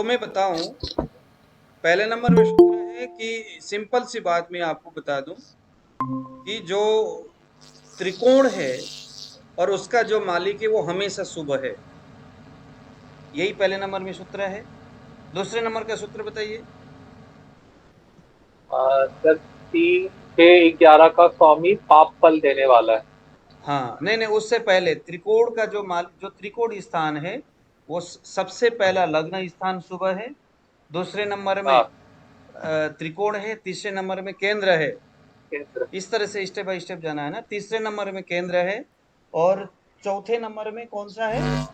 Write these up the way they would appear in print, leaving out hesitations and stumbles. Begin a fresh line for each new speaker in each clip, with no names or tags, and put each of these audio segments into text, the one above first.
तो मैं बताऊं, पहले नंबर में सूत्र है कि सिंपल सी बात मैं आपको बता दूं कि जो त्रिकोण है और उसका जो मालिक है वो हमेशा शुभ है। यही पहले नंबर में सूत्र है। दूसरे नंबर का सूत्र बताइए।
सर 3, 6, 11 का स्वामी पाप फल देने वाला है।
हाँ, नहीं नहीं, उससे पहले त्रिकोण का जो त्रिकोण स्थान है वो सबसे पहला लग्न स्थान शुभ है। दूसरे नंबर में
हाँ,
त्रिकोण है। तीसरे नंबर में केंद्र है।
केंद्र।
इस तरह से स्टेप बाय स्टेप जाना है ना। तीसरे नंबर में केंद्र है। और चौथे नंबर में कौन सा है?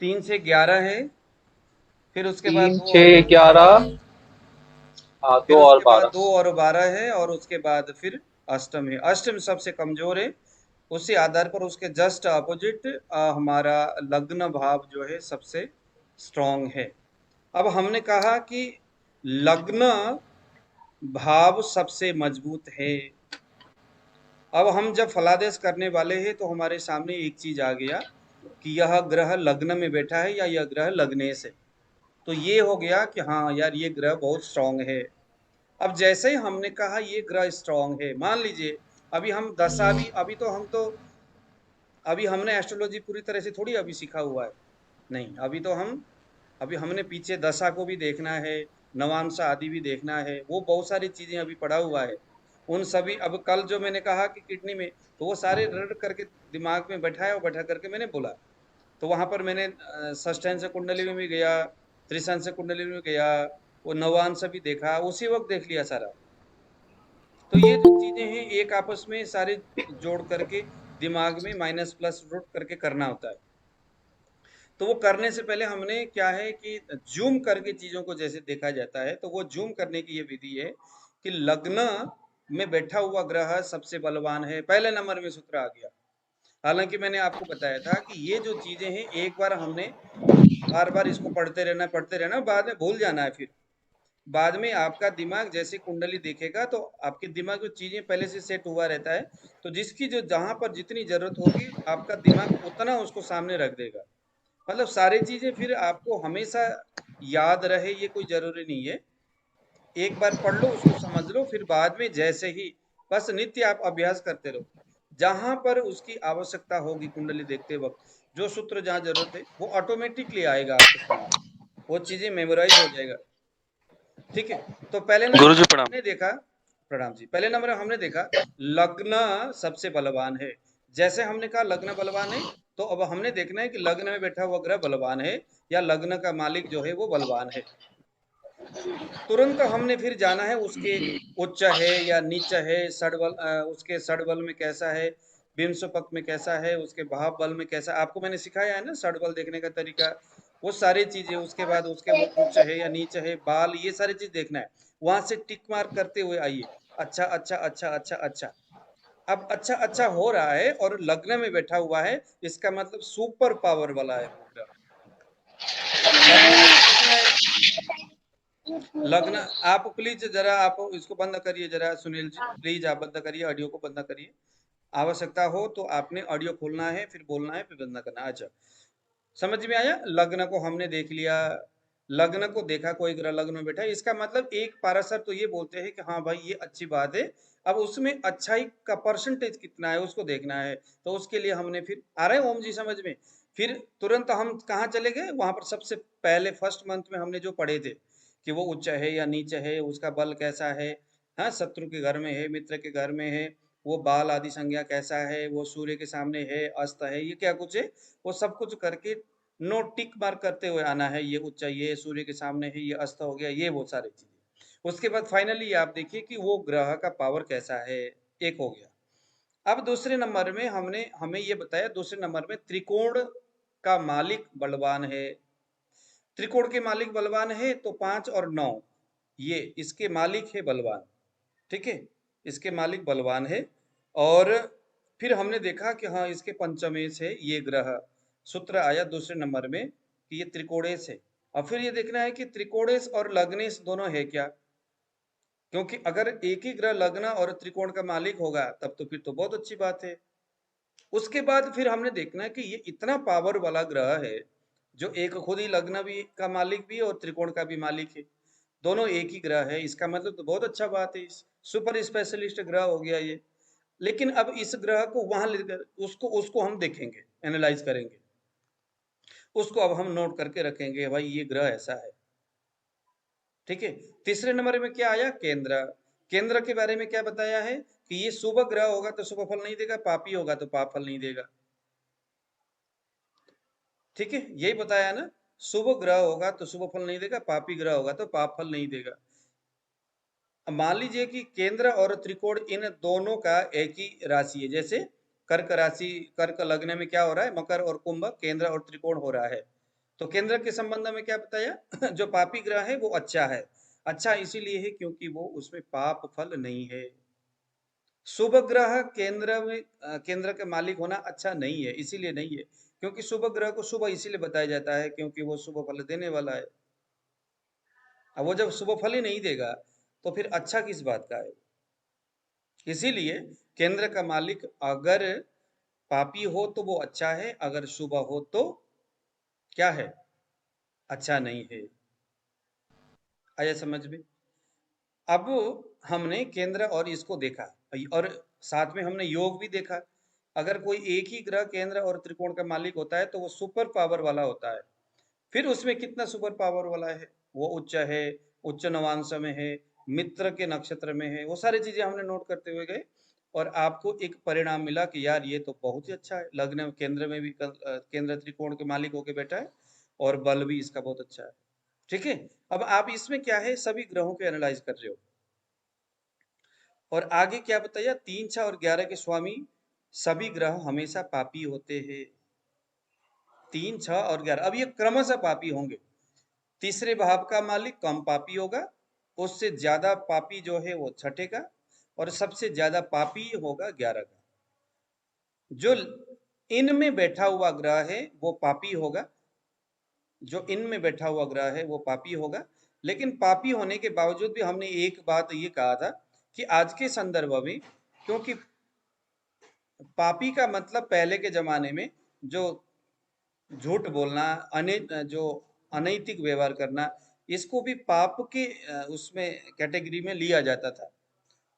3 से 11 है। फिर उसके बाद
तीन,
दो और
छह, 11। हाँ,
फिर
2 और
उसके बाद
12।
2 और 12 है, और उसके बाद फिर अष्टम है। अष्टम सबसे कमजोर है। उसी आधार पर उसके जस्ट अपोजिट हमारा लग्न भाव जो है सबसे स्ट्रांग है। अब हमने कहा कि लग्न भाव सबसे मजबूत है। अब हम जब फलादेश करने वाले हैं तो हमारे सामने एक चीज आ गया कि यह ग्रह लग्न में बैठा है या यह ग्रह लग्नेश है। तो ये हो गया कि हाँ यार, ये ग्रह बहुत स्ट्रांग है। अब जैसे ही हमने कहा ये ग्रह स्ट्रांग है, मान लीजिए अभी हम दशा भी, अभी हमने एस्ट्रोलॉजी पूरी तरह से थोड़ी अभी सीखा हुआ है। नहीं, अभी हमने पीछे दशा को भी देखना है, नवांश आदि भी देखना है, वो बहुत सारी चीजें अभी पढ़ा हुआ है। उन सभी, अब कल जो मैंने कहा कि किडनी में, तो वो सारे रट करके दिमाग में बैठाया और बैठा करके मैंने बोला। तो वहां पर मैंने षष्ठांश कुंडली में भी गया, त्रिशांश कुंडली में गया, वो नवांश भी देखा, उसी वक्त देख लिया सारा। तो ये जो चीजें हैं एक आपस में सारे जोड़ करके दिमाग में माइनस प्लस रूट करके करना होता है। तो वो करने से पहले हमने क्या है कि जूम करके चीजों को जैसे देखा जाता है, तो वो जूम करने की ये विधि है कि लग्न में बैठा हुआ ग्रह सबसे बलवान है। पहले नंबर में सूत्र आ गया। हालांकि मैंने आपको बताया था कि ये जो चीजें हैं एक बार हमने बार बार इसको पढ़ते रहना, बाद में भूल जाना है। फिर बाद में आपका दिमाग जैसे कुंडली देखेगा तो आपके दिमाग में चीजें पहले से सेट हुआ रहता है। तो जिसकी जो जहां पर जितनी जरूरत होगी आपका दिमाग उतना उसको सामने रख देगा। मतलब सारी चीजें फिर आपको हमेशा याद रहे ये कोई जरूरी नहीं है। एक बार पढ़ लो, उसको समझ लो, फिर बाद में जैसे ही बस नित्य आप अभ्यास करते रहो। जहां पर उसकी आवश्यकता होगी कुंडली देखते वक्त, जो सूत्र जहां जरूरत है वो ऑटोमेटिकली आएगा आपके सामने। वो चीजें मेमोराइज हो जाएगा। ठीक है। तो पहले नंबर
गुरुजी
में
प्रणाम।
हमने देखा, प्रणाम जी, पहले नंबर में हमने देखा लग्न सबसे बलवान है। जैसे हमने कहा लग्न बलवान है, तो अब हमने देखना है कि लग्न में बैठा हुआ ग्रह बलवान है या लग्न का मालिक जो है वो बलवान है। तुरंत हमने फिर जाना है उसके उच्च है या नीच है, षडबल उसके षडबल में कैसा है, विंशपक में कैसा है, उसके भाव बल में कैसा। आपको मैंने सिखाया है ना षडबल देखने का तरीका। वो सारी चीजें, उसके बाद उसके वो उच्च है या नीच है, बाल, ये सारी चीज देखना है। वहां से टिक मार्क करते हुए आइए। अच्छा अच्छा अच्छा अच्छा अच्छा। अब अच्छा अच्छा हो रहा है और लग्न में बैठा हुआ है, इसका मतलब सुपर पावर वाला है वो ग्रह। लग्न में तो बैठा है। लग्न, आप प्लीज जरा आप इसको बंद करिए जरा, सुनील जी प्लीज आप बंद करिए, ऑडियो को बंद करिए। आवश्यकता हो तो आपने ऑडियो खोलना है, फिर बोलना है, फिर बंद करना है। अच्छा, समझ में आया? लग्न को हमने देख लिया। लग्न को देखा, कोई ग्रह लग्न में बैठा है, इसका मतलब एक पाराशर तो ये बोलते हैं कि हाँ भाई ये अच्छी बात है। अब उसमें अच्छाई का परसेंटेज कितना है उसको देखना है। तो उसके लिए हमने फिर आ रहे हैं ओम जी समझ में? फिर तुरंत हम कहाँ चले गए, वहां पर सबसे पहले फर्स्ट मंथ में हमने जो पढ़े थे कि वो उच्च है या नीच है, उसका बल कैसा है, हाँ, शत्रु के घर में है, मित्र के घर में है, वो बाल आदि संज्ञा कैसा है, वो सूर्य के सामने है, अस्त है, ये क्या कुछ है, वो सब कुछ करके नो टिक मार्क करते हुए आना है। ये उच्च, ये सूर्य के सामने है, ये अस्त हो गया, ये वो सारी चीजें। उसके बाद फाइनली आप देखिए कि वो ग्रह का पावर कैसा है। एक हो गया। अब दूसरे नंबर में हमने हमें ये बताया, दूसरे नंबर में त्रिकोण का मालिक बलवान है। त्रिकोण के मालिक बलवान है तो 5 और 9, ये इसके मालिक है बलवान। ठीक है, इसके मालिक बलवान है। और फिर हमने देखा कि हाँ इसके पंचमेश है ये ग्रह। सूत्र आया दूसरे नंबर में कि ये त्रिकोणेश है। और फिर ये देखना है कि त्रिकोणेश और लग्नेश दोनों है क्या। क्योंकि अगर एक ही ग्रह लग्न और त्रिकोण का मालिक होगा तब तो फिर तो बहुत अच्छी बात है। उसके बाद फिर हमने देखना है कि ये इतना पावर वाला ग्रह है, जो एक खुद ही लग्न भी का मालिक भी है और त्रिकोण का भी मालिक है, दोनों एक ही ग्रह है। इसका मतलब तो बहुत अच्छा बात है, सुपर स्पेशलिस्ट ग्रह हो गया ये। लेकिन अब इस ग्रह को वहां लेकर उसको उसको हम देखेंगे, एनालाइज करेंगे, उसको अब हम नोट करके रखेंगे, भाई ये ग्रह ऐसा है। ठीक है। तीसरे नंबर में क्या आया? केंद्र। केंद्र के बारे में क्या बताया है कि ये शुभ ग्रह होगा तो शुभ फल नहीं देगा, पापी होगा तो पाप फल नहीं देगा। ठीक है, यही बताया ना, शुभ ग्रह होगा तो शुभ फल नहीं देगा, पापी ग्रह होगा तो पाप फल नहीं देगा। अब मान लीजिए कि केंद्र और त्रिकोण इन दोनों का एक ही राशि है, जैसे कर्क राशि, कर्क लग्न में क्या हो रहा है, मकर और कुंभ केंद्र और त्रिकोण हो रहा है। तो केंद्र के संबंध में क्या बताया जो पापी ग्रह है वो अच्छा है। अच्छा इसीलिए है क्योंकि वो उसमें पाप फल नहीं है। शुभ ग्रह केंद्र में केंद्र के मालिक होना अच्छा नहीं है, इसीलिए नहीं है क्योंकि शुभ ग्रह को शुभ इसीलिए बताया जाता है क्योंकि वो शुभ फल देने वाला है। अब वो जब शुभ फल ही नहीं देगा तो फिर अच्छा किस बात का है। इसीलिए केंद्र का मालिक अगर पापी हो तो वो अच्छा है, अगर शुभ हो तो क्या है, अच्छा नहीं है। आया समझ में? अब हमने केंद्र और इसको देखा और साथ में हमने योग भी देखा। अगर कोई एक ही ग्रह केंद्र और त्रिकोण का मालिक होता है तो वो सुपर पावर वाला होता है। फिर उसमें कितना सुपर पावर वाला है, वो उच्च है, उच्च नवांश में है, मित्र के नक्षत्र में है, वो सारी चीजें हमने नोट करते हुए गए और आपको एक परिणाम मिला कि यार ये तो बहुत ही अच्छा है, लग्न केंद्र में भी केंद्र त्रिकोण के मालिक होके बैठा है और बल भी इसका बहुत अच्छा है। ठीक है। अब आप इसमें क्या है, सभी ग्रहों के एनालाइज कर रहे हो और आगे क्या बताया, 3, 6 और 11 के स्वामी सभी ग्रह हमेशा पापी होते हैं। 3, 6 और 11 अब ये क्रमशः पापी होंगे। तीसरे भाव का मालिक कम पापी होगा, उससे ज्यादा पापी जो है वो छठे का, और सबसे ज्यादा पापी होगा 11 का। जो इनमें बैठा हुआ ग्रह है वो पापी होगा, जो इनमें बैठा हुआ ग्रह है वो पापी होगा। लेकिन पापी होने के बावजूद भी हमने एक बात ये कहा था कि आज के संदर्भ में, क्योंकि पापी का मतलब पहले के जमाने में जो झूठ बोलना, जो अनैतिक व्यवहार करना, इसको भी पाप के उसमें कैटेगरी में लिया जाता था।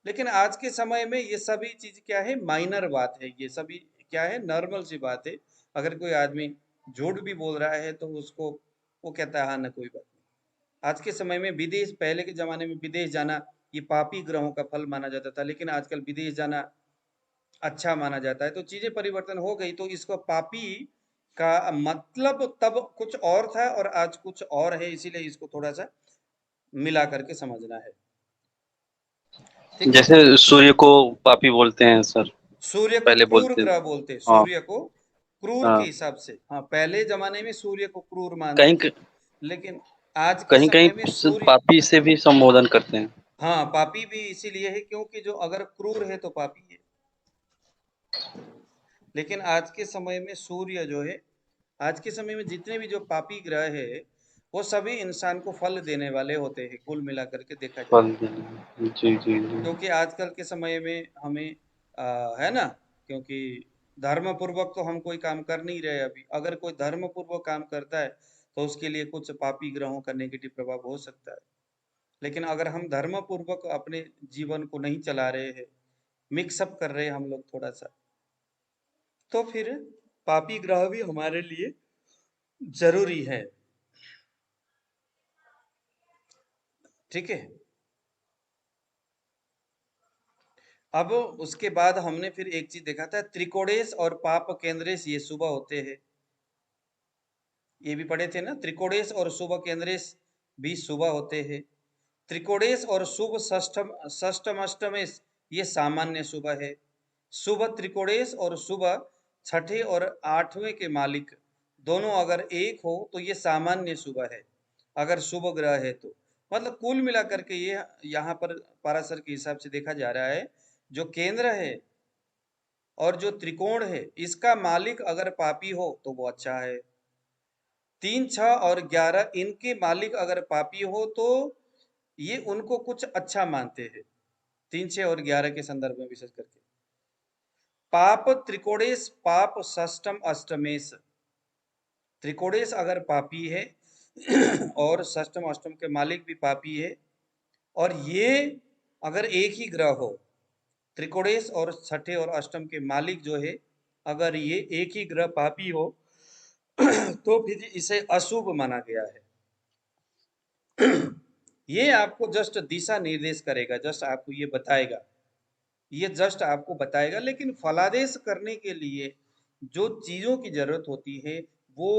लेकिन आज के समय में ये सभी चीज क्या है, माइनर बात है, ये सभी क्या है, नॉर्मल सी बात है। अगर कोई आदमी झूठ भी बोल रहा है तो उसको वो कहता है हाँ ना कोई बात नहीं। आज के समय में विदेश, पहले के जमाने में विदेश जाना ये पापी ग्रहों का फल माना जाता था, लेकिन आजकल विदेश जाना अच्छा माना जाता है। तो चीजें परिवर्तन हो गई, तो इसको पापी का मतलब तब कुछ और था और आज कुछ और है, इसीलिए इसको थोड़ा सा मिला करके समझना है। ठीक है।
जैसे सूर्य को पापी बोलते हैं सर,
सूर्य को
पहले
क्रूर
बोलते हैं।
ग्रह बोलते हैं,
हाँ
सूर्य को क्रूर के
हाँ।
हिसाब से, हाँ पहले जमाने में सूर्य को क्रूर मानते
कहीं
थे, लेकिन आज के
कहीं
समय में
कहीं
सूर्य,
पापी से भी संबोधन करते हैं।
हाँ पापी भी इसीलिए है क्योंकि जो अगर क्रूर है तो पापी है। लेकिन आज के समय में सूर्य जो है, आज के समय में जितने भी जो पापी ग्रह है वो सभी इंसान को फल देने वाले होते हैं, कुल मिलाकर के देखा जाए।
फल देने, जी जी जी।
क्योंकि आजकल के समय में हमें है ना, क्योंकि धर्म पूर्वक तो हम कोई काम कर नहीं रहे अभी। अगर कोई धर्म पूर्वक काम करता है तो उसके लिए कुछ पापी ग्रहों का नेगेटिव प्रभाव हो सकता है। लेकिन अगर हम धर्म पूर्वक अपने जीवन को नहीं चला रहे हैं, मिक्सअप कर रहे हैं हम लोग थोड़ा सा, तो फिर पापी ग्रह भी हमारे लिए जरूरी है। ठीक है। अब उसके बाद हमने फिर एक चीज देखा था, त्रिकोणेश और पाप केंद्रेश ये शुभ होते हैं, ये भी पढ़े थे ना, त्रिकोणेश और शुभ केंद्रेश भी शुभ होते हैं। त्रिकोणेश और शुभ षष्ठम षष्ठम अष्टमेश ये सामान्य शुभ है। शुभ त्रिकोणेश और शुभ छठे और आठवें के मालिक दोनों अगर एक हो तो ये सामान्य शुभ है, अगर शुभ ग्रह है तो। मतलब कुल मिलाकर के ये यहाँ पर पाराशर के हिसाब से देखा जा रहा है, जो केंद्र है और जो त्रिकोण है इसका मालिक अगर पापी हो तो वो अच्छा है। 3, 6 और 11 इनके मालिक अगर पापी हो तो ये उनको कुछ अच्छा मानते हैं, 3, 6 और 11 के संदर्भ में विशेष करके। पाप त्रिकोणेश पाप षष्ठम अष्टमेश। त्रिकोणेश अगर पापी है और षष्ठम अष्टम के मालिक भी पापी है, और ये अगर एक ही ग्रह हो, त्रिकोणेश और छठे और अष्टम के मालिक जो है अगर ये एक ही ग्रह पापी हो तो फिर इसे अशुभ माना गया है। ये आपको जस्ट दिशा निर्देश करेगा, जस्ट आपको ये बताएगा, ये जस्ट आपको बताएगा। लेकिन फलादेश करने के लिए जो चीजों की जरूरत होती है वो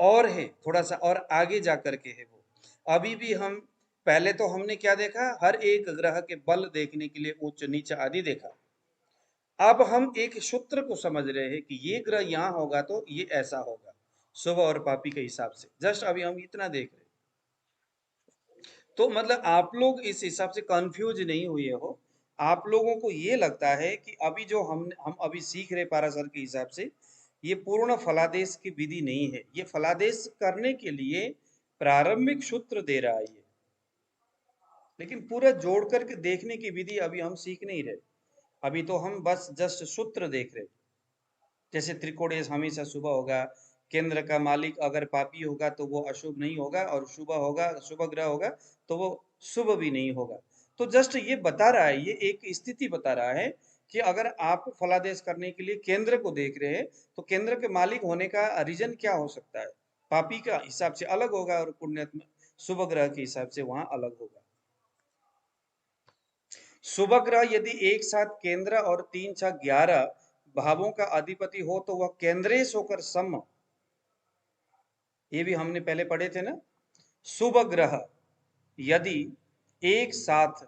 और है, थोड़ा सा और आगे जा करके है वो। अभी भी हम पहले तो हमने क्या देखा, हर एक ग्रह के बल देखने के लिए उच्च नीच आदि देखा। अब हम एक सूत्र को समझ रहे हैं कि ये ग्रह यहाँ होगा तो ये ऐसा होगा, शुभ और पापी के हिसाब से। जस्ट अभी हम इतना देख रहे हैं। तो मतलब आप लोग इस हिसाब से कंफ्यूज नहीं हुए हो। आप लोगों को ये लगता है कि अभी जो हम अभी सीख रहे पाराशर के हिसाब से, ये पूर्ण फलादेश की विधि नहीं है। ये फलादेश करने के लिए प्रारंभिक सूत्र दे रहा है ये, लेकिन पूरा जोड़ करके देखने की विधि अभी हम सीख नहीं रहे। अभी तो हम बस जस्ट सूत्र देख रहे। जैसे त्रिकोणेश हमेशा शुभ होगा, केंद्र का मालिक अगर पापी होगा तो वो अशुभ नहीं होगा, और शुभ होगा, शुभ ग्रह होगा तो वो शुभ भी नहीं होगा। तो जस्ट ये बता रहा है, ये एक स्थिति बता रहा है कि अगर आप फलादेश करने के लिए केंद्र को देख रहे हैं तो केंद्र के मालिक होने का रीजन क्या हो सकता है। पापी का हिसाब से अलग होगा और पुण्यात्मा शुभ ग्रह के हिसाब से वहां अलग होगा। शुभ ग्रह यदि एक साथ केंद्र और 3, 6, 11 भावों का अधिपति हो तो वह केंद्रेश होकर सम, ये भी हमने पहले पढ़े थे ना। शुभ ग्रह यदि एक साथ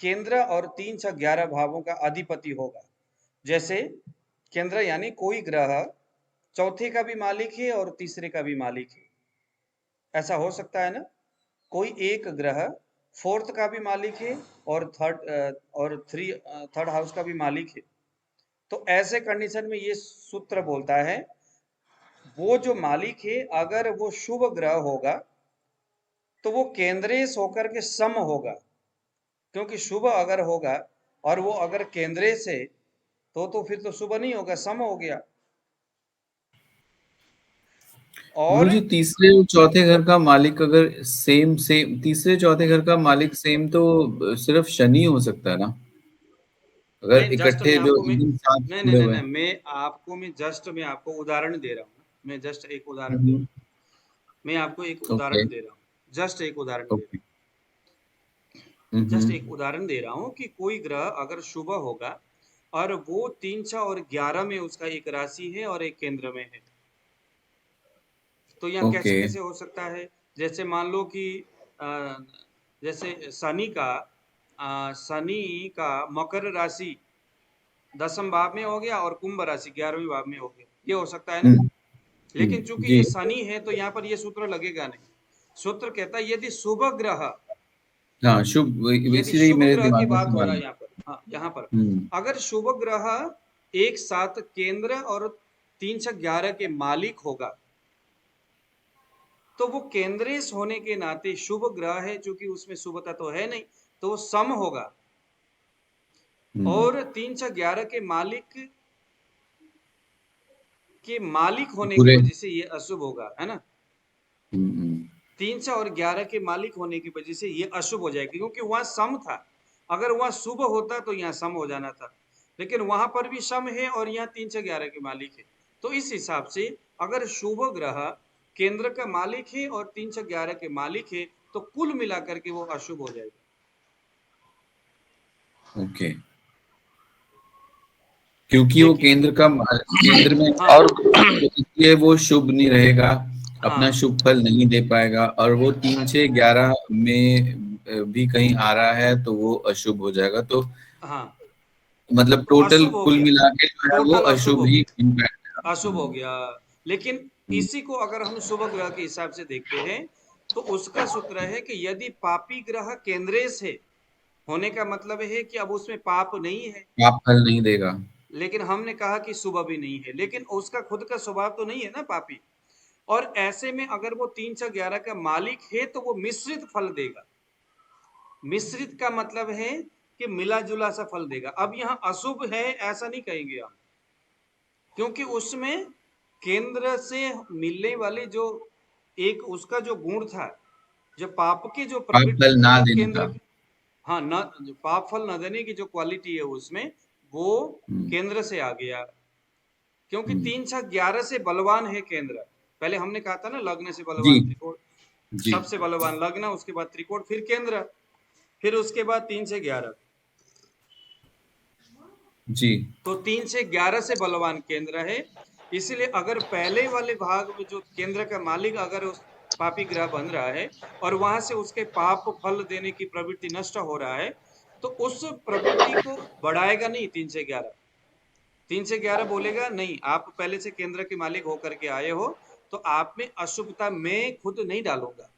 केंद्र और 3, 6, 11 भावों का अधिपति होगा, जैसे केंद्र यानी कोई ग्रह चौथे का भी मालिक है और तीसरे का भी मालिक है, ऐसा हो सकता है ना। कोई एक ग्रह फोर्थ का भी मालिक है और थर्ड हाउस का भी मालिक है। तो ऐसे कंडीशन में ये सूत्र बोलता है वो जो मालिक है अगर वो शुभ ग्रह होगा तो वो केंद्रेश होकर के सम होगा, क्योंकि शुभ अगर होगा और वो अगर केंद्रेश है तो फिर तो शुभ नहीं होगा, सम हो गया। और
गुरुजी तीसरे और चौथे घर का मालिक अगर सेम सेम तीसरे चौथे घर का मालिक सेम तो सिर्फ शनि हो सकता है ना, अगर
नहीं, जस्ट
इकट्ठे
मैं
जो
आपको मैं
एकदम साथ
नहीं नहीं
जुड़े
नहीं
हुए
नहीं
हैं।
मैं आपको उदाहरण दे रहा हूँ ना। मैं जस्ट एक उदाहरण दे रहा
हम्म,
हूँ। मैं आपको एक
ओके
उदाहरण दे रहा हूँ। जस्ट एक उदाहरण दे रहा
ओके।
हूँ। जस्ट एक उदाहरण दे रहा हूँ कि कोई ग्रह अगर शुभ होगा और वो 3, 6 और 11 में उसका एक राशि है और एक केंद्र में है, तो यहाँ कैसे
ओके
कैसे हो सकता है। जैसे मान लो कि अ, जैसे शनि का मकर राशि 10वें भाव में हो गया और कुंभ राशि 11वें भाव में हो गया, ये हो सकता है ना। लेकिन चूंकि
जी
ये शनि है तो यहाँ पर ये सूत्र लगेगा नहीं। सूत्र कहता है यदि शुभ ग्रह,
हाँ शुभ,
यदि
इसीलिए
शुभ
मेरे
ग्रह की
दिमाग में
बात हो
सवाल
रहा है
है।
यहाँ पर, हाँ यहाँ पर
हम्म
अगर शुभ ग्रह एक साथ केंद्र और 3, 6, 11 के मालिक होगा तो वो केंद्रेश होने के नाते शुभ ग्रह है, चूंकि उसमें शुभता तो है नहीं तो वो सम होगा।
हम्म,
और 3, 6, 11 के मालिक होने की
पूरे
वजह से ये अशुभ होगा, है ना।
हम्म,
3, 6 और 11 के मालिक होने की वजह से ये अशुभ हो जाएगा, क्योंकि वहां सम था। अगर वहां शुभ होता तो यहाँ सम हो जाना था, लेकिन वहां पर भी सम है और यहाँ 3, 6, 11 के मालिक है। तो इस हिसाब से अगर शुभ ग्रह केंद्र का मालिक है और 3, 6, 11 के मालिक है तो कुल मिलाकर के वो अशुभ हो जाएगा।
ओके, क्योंकि वो
लेकिन
केंद्र में है
हाँ
और
तो इसलिए वो शुभ नहीं रहेगा, अपना
हाँ
शुभ फल नहीं दे पाएगा, और वो 3, 6, 11 में भी कहीं आ रहा है तो वो अशुभ हो जाएगा। तो
हाँ,
मतलब
तो
टोटल
अशुभ हो
कुल
गया,
मिला के जो है वो
टोटल अशुभ
अशुभ
हो
ही
गया,
इम्पैक्ट है।
अशुभ हो गया। लेकिन
हम्म,
इसी को अगर हम शुभ ग्रह के हिसाब से देखते हैं तो उसका सूत्र है कि यदि पापी ग्रह केंद्रेश है, होने का मतलब है कि अब उसमें पाप नहीं है,
पाप फल नहीं देगा।
लेकिन हमने कहा कि शुभ भी नहीं है, लेकिन उसका खुद का स्वभाव तो नहीं है ना पापी। और ऐसे में अगर वो 3, 6, 11 का मालिक है तो वो मिश्रित फल देगा। मिश्रित का मतलब है कि मिला जुला सा फल देगा। अब यहाँ अशुभ है ऐसा नहीं कहेंगे हम, क्योंकि उसमें केंद्र से मिलने वाले जो एक उसका जो गुण था, जो पाप की जो
पाप
प्रवृत्ति
फल
थी
ना
वो
देने
केंद्र
का।
हाँ न जो पाप फल न देने की जो क्वालिटी है उसमें वो
हम्म,
केंद्र से आ गया, क्योंकि
हम्म,
3 6 11 से बलवान है केंद्र। पहले हमने कहा था ना लग्न से
जी
बलवान त्रिकोण,
जी
सबसे बलवान लग्न, उसके बाद त्रिकोण, फिर केंद्र, फिर उसके बाद 3 से 11।
जी।
तो 3 से 11 से बलवान केंद्र है। इसलिए अगर पहले वाले भाग में जो केंद्र का मालिक अगर उस पापी ग्रह बन रहा है और वहां से उसके पाप फल देने की प्रवृत्ति नष्ट हो रहा है, तो उस प्रवृत्ति को बढ़ाएगा नहीं 3 से 11। 3 से 11 बोलेगा नहीं, आप पहले से केंद्र के मालिक होकर के आए हो, तो आप में अशुभता मैं खुद नहीं डालूंगा।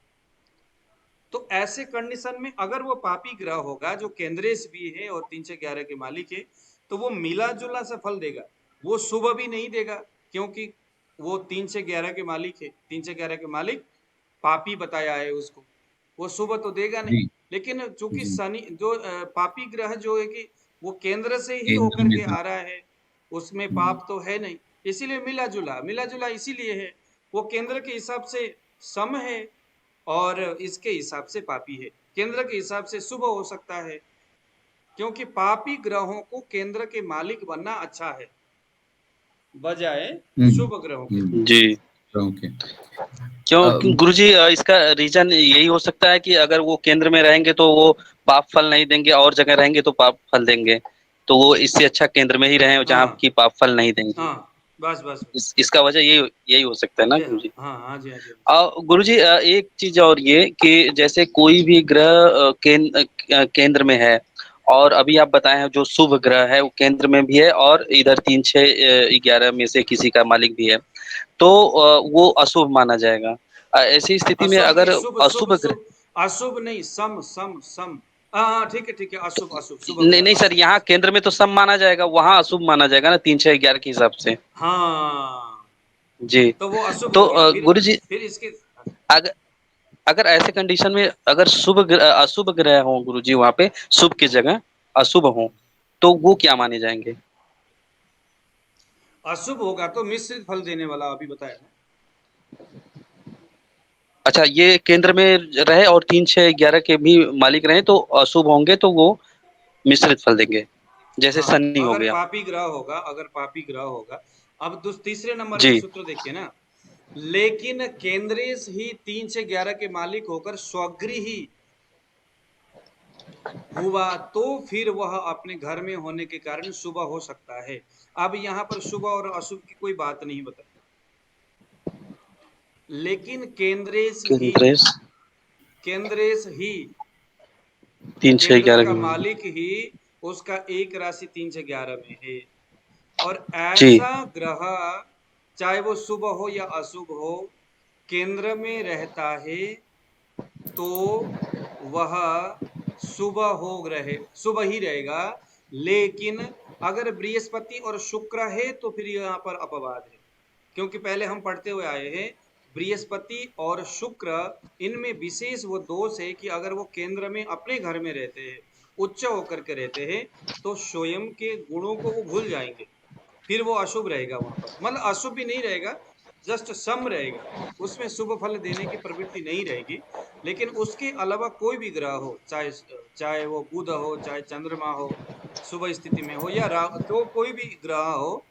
तो ऐसे कंडीशन में अगर वो पापी ग्रह होगा जो केंद्रेश भी है और 3 से 11 के मालिक है, तो वो मिला जुला सा फल देगा, वो शुभ भी नहीं देगा, क्योंकि वो 3 से 11 के मालिक है। 3 से 11 के मालिक पापी बताया है उसको, वो शुभ तो देगा नहीं।
जी
लेकिन चूंकि
जी।
शनि जो पापी ग्रह जो है कि वो केंद्र से ही
केंद्र
होकर
में
के
था।
आ रहा है, उसमें
हम्म,
पाप तो है नहीं, इसीलिए मिला जुला। मिला जुला इसीलिए है वो केंद्र के हिसाब से सम है और इसके हिसाब से पापी है। केंद्र के हिसाब से शुभ हो सकता है, क्योंकि पापी ग्रहों को केंद्र के मालिक बनना अच्छा है बजाय
हम्म,
शुभ ग्रहों के।
जी।
ओके।
क्यों गुरुजी, इसका रीजन यही हो सकता है कि अगर वो केंद्र में रहेंगे तो वो पाप फल नहीं देंगे, और जगह रहेंगे तो पाप फल देंगे, तो वो इससे अच्छा केंद्र में ही रहे जहाँ
हाँ
की पाप फल नहीं देंगे।
हाँ, बस बस बस।
इसका वजह यही यही हो सकता है ना
ये हाँ
गुरुजी।
हाँ हाँ जी, हाँ जी, हाँ जी।
गुरुजी, एक चीज और ये कि जैसे कोई भी ग्रह केंद्र में है, और अभी आप बताए हैं जो शुभ ग्रह है वो केंद्र में भी है और इधर 3 6 11 में से किसी का मालिक भी है, तो वो अशुभ माना जाएगा। ऐसी स्थिति में
अशुभ नहीं,
अगर
शुभ शुभ
अशुभ ग्रह,
शुभ। अशुभ नहीं, सम सम सम। हाँ हाँ, ठीक है ठीक है, अशुभ अशुभ, शुभ
नहीं
ग्रह
नहीं सर,
अशुभ।
यहाँ केंद्र में तो सम माना जाएगा, वहां अशुभ माना जाएगा ना 3 6 11 के हिसाब से।
हाँ,
जी।
तो वो अशुभ
तो
हो गया फिर।
गुरुजी,
फिर इसके
अगर अगर ऐसे कंडीशन में अगर अशुभ ग्रह हो गुरुजी, वहां पे शुभ की जगह अशुभ हो, तो वो क्या माने जाएंगे?
अशुभ होगा तो मिश्रित फल देने वाला, अभी बताया ना।
अच्छा, ये केंद्र में रहे और 3 6 11 के भी मालिक रहे तो अशुभ होंगे, तो वो मिश्रित फल देंगे, जैसे
हाँ,
शनि हो
अगर
गया।
पापी ग्रह होगा, अगर पापी ग्रह होगा। अब तीसरे नंबर में
जी
सूत्र देखिए ना, लेकिन केंद्रेश ही 3 से 11 के मालिक होकर स्वगृही हुआ, तो फिर वह अपने घर में होने के कारण शुभ हो सकता है। अब यहाँ पर शुभ और अशुभ की कोई बात नहीं बता, लेकिन
केंद्रेश
केंद्रेश ही
3 6
केंद्र
11
का
के मालिक।
मालिक ही उसका एक राशि 3 से 11 में है। और
जी
ऐसा ग्रह चाहे वो शुभ हो या अशुभ हो, केंद्र में रहता है तो वह शुभ ही रहेगा। लेकिन अगर बृहस्पति और शुक्र है तो फिर यहाँ पर अपवाद है, क्योंकि पहले हम पढ़ते हुए आए हैं बृहस्पति और शुक्र, इनमें विशेष वो दोष है कि अगर वो केंद्र में अपने घर में रहते हैं, उच्च होकर के रहते हैं, तो स्वयं के गुणों को वो भूल जाएंगे, फिर वो अशुभ रहेगा वहां पर। मतलब अशुभ भी नहीं रहेगा, जस्ट सम रहेगा, उसमें शुभ फल देने की प्रवृत्ति नहीं रहेगी। लेकिन उसके अलावा कोई भी ग्रह हो, चाहे चाहे वो बुध हो, चाहे चंद्रमा हो, शुभ स्थिति में हो, या तो कोई भी ग्रह हो,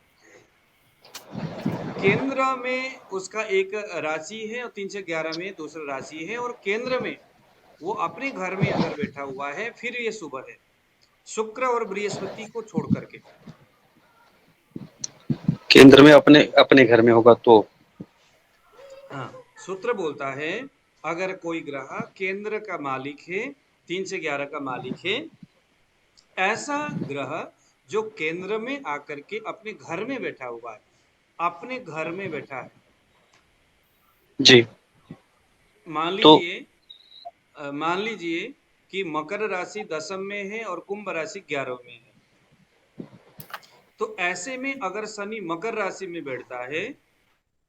केंद्र में उसका एक राशि है और 3 से 11 में दूसरा राशि है, और केंद्र में वो अपने घर में अगर बैठा हुआ है फिर ये शुभ है, शुक्र और बृहस्पति को छोड़ करके।
केंद्र में अपने अपने घर में होगा तो।
हाँ, सूत्र बोलता है अगर कोई ग्रह केंद्र का मालिक है, 3 से 11 का मालिक है, ऐसा ग्रह जो केंद्र में आकर के अपने घर में बैठा हुआ है, अपने घर में बैठा है।
जी।
मान
तो
लीजिए मान लीजिए कि मकर राशि 10वीं में है और कुंभ राशि 11वीं में है, तो ऐसे में अगर शनि मकर राशि में बैठता है,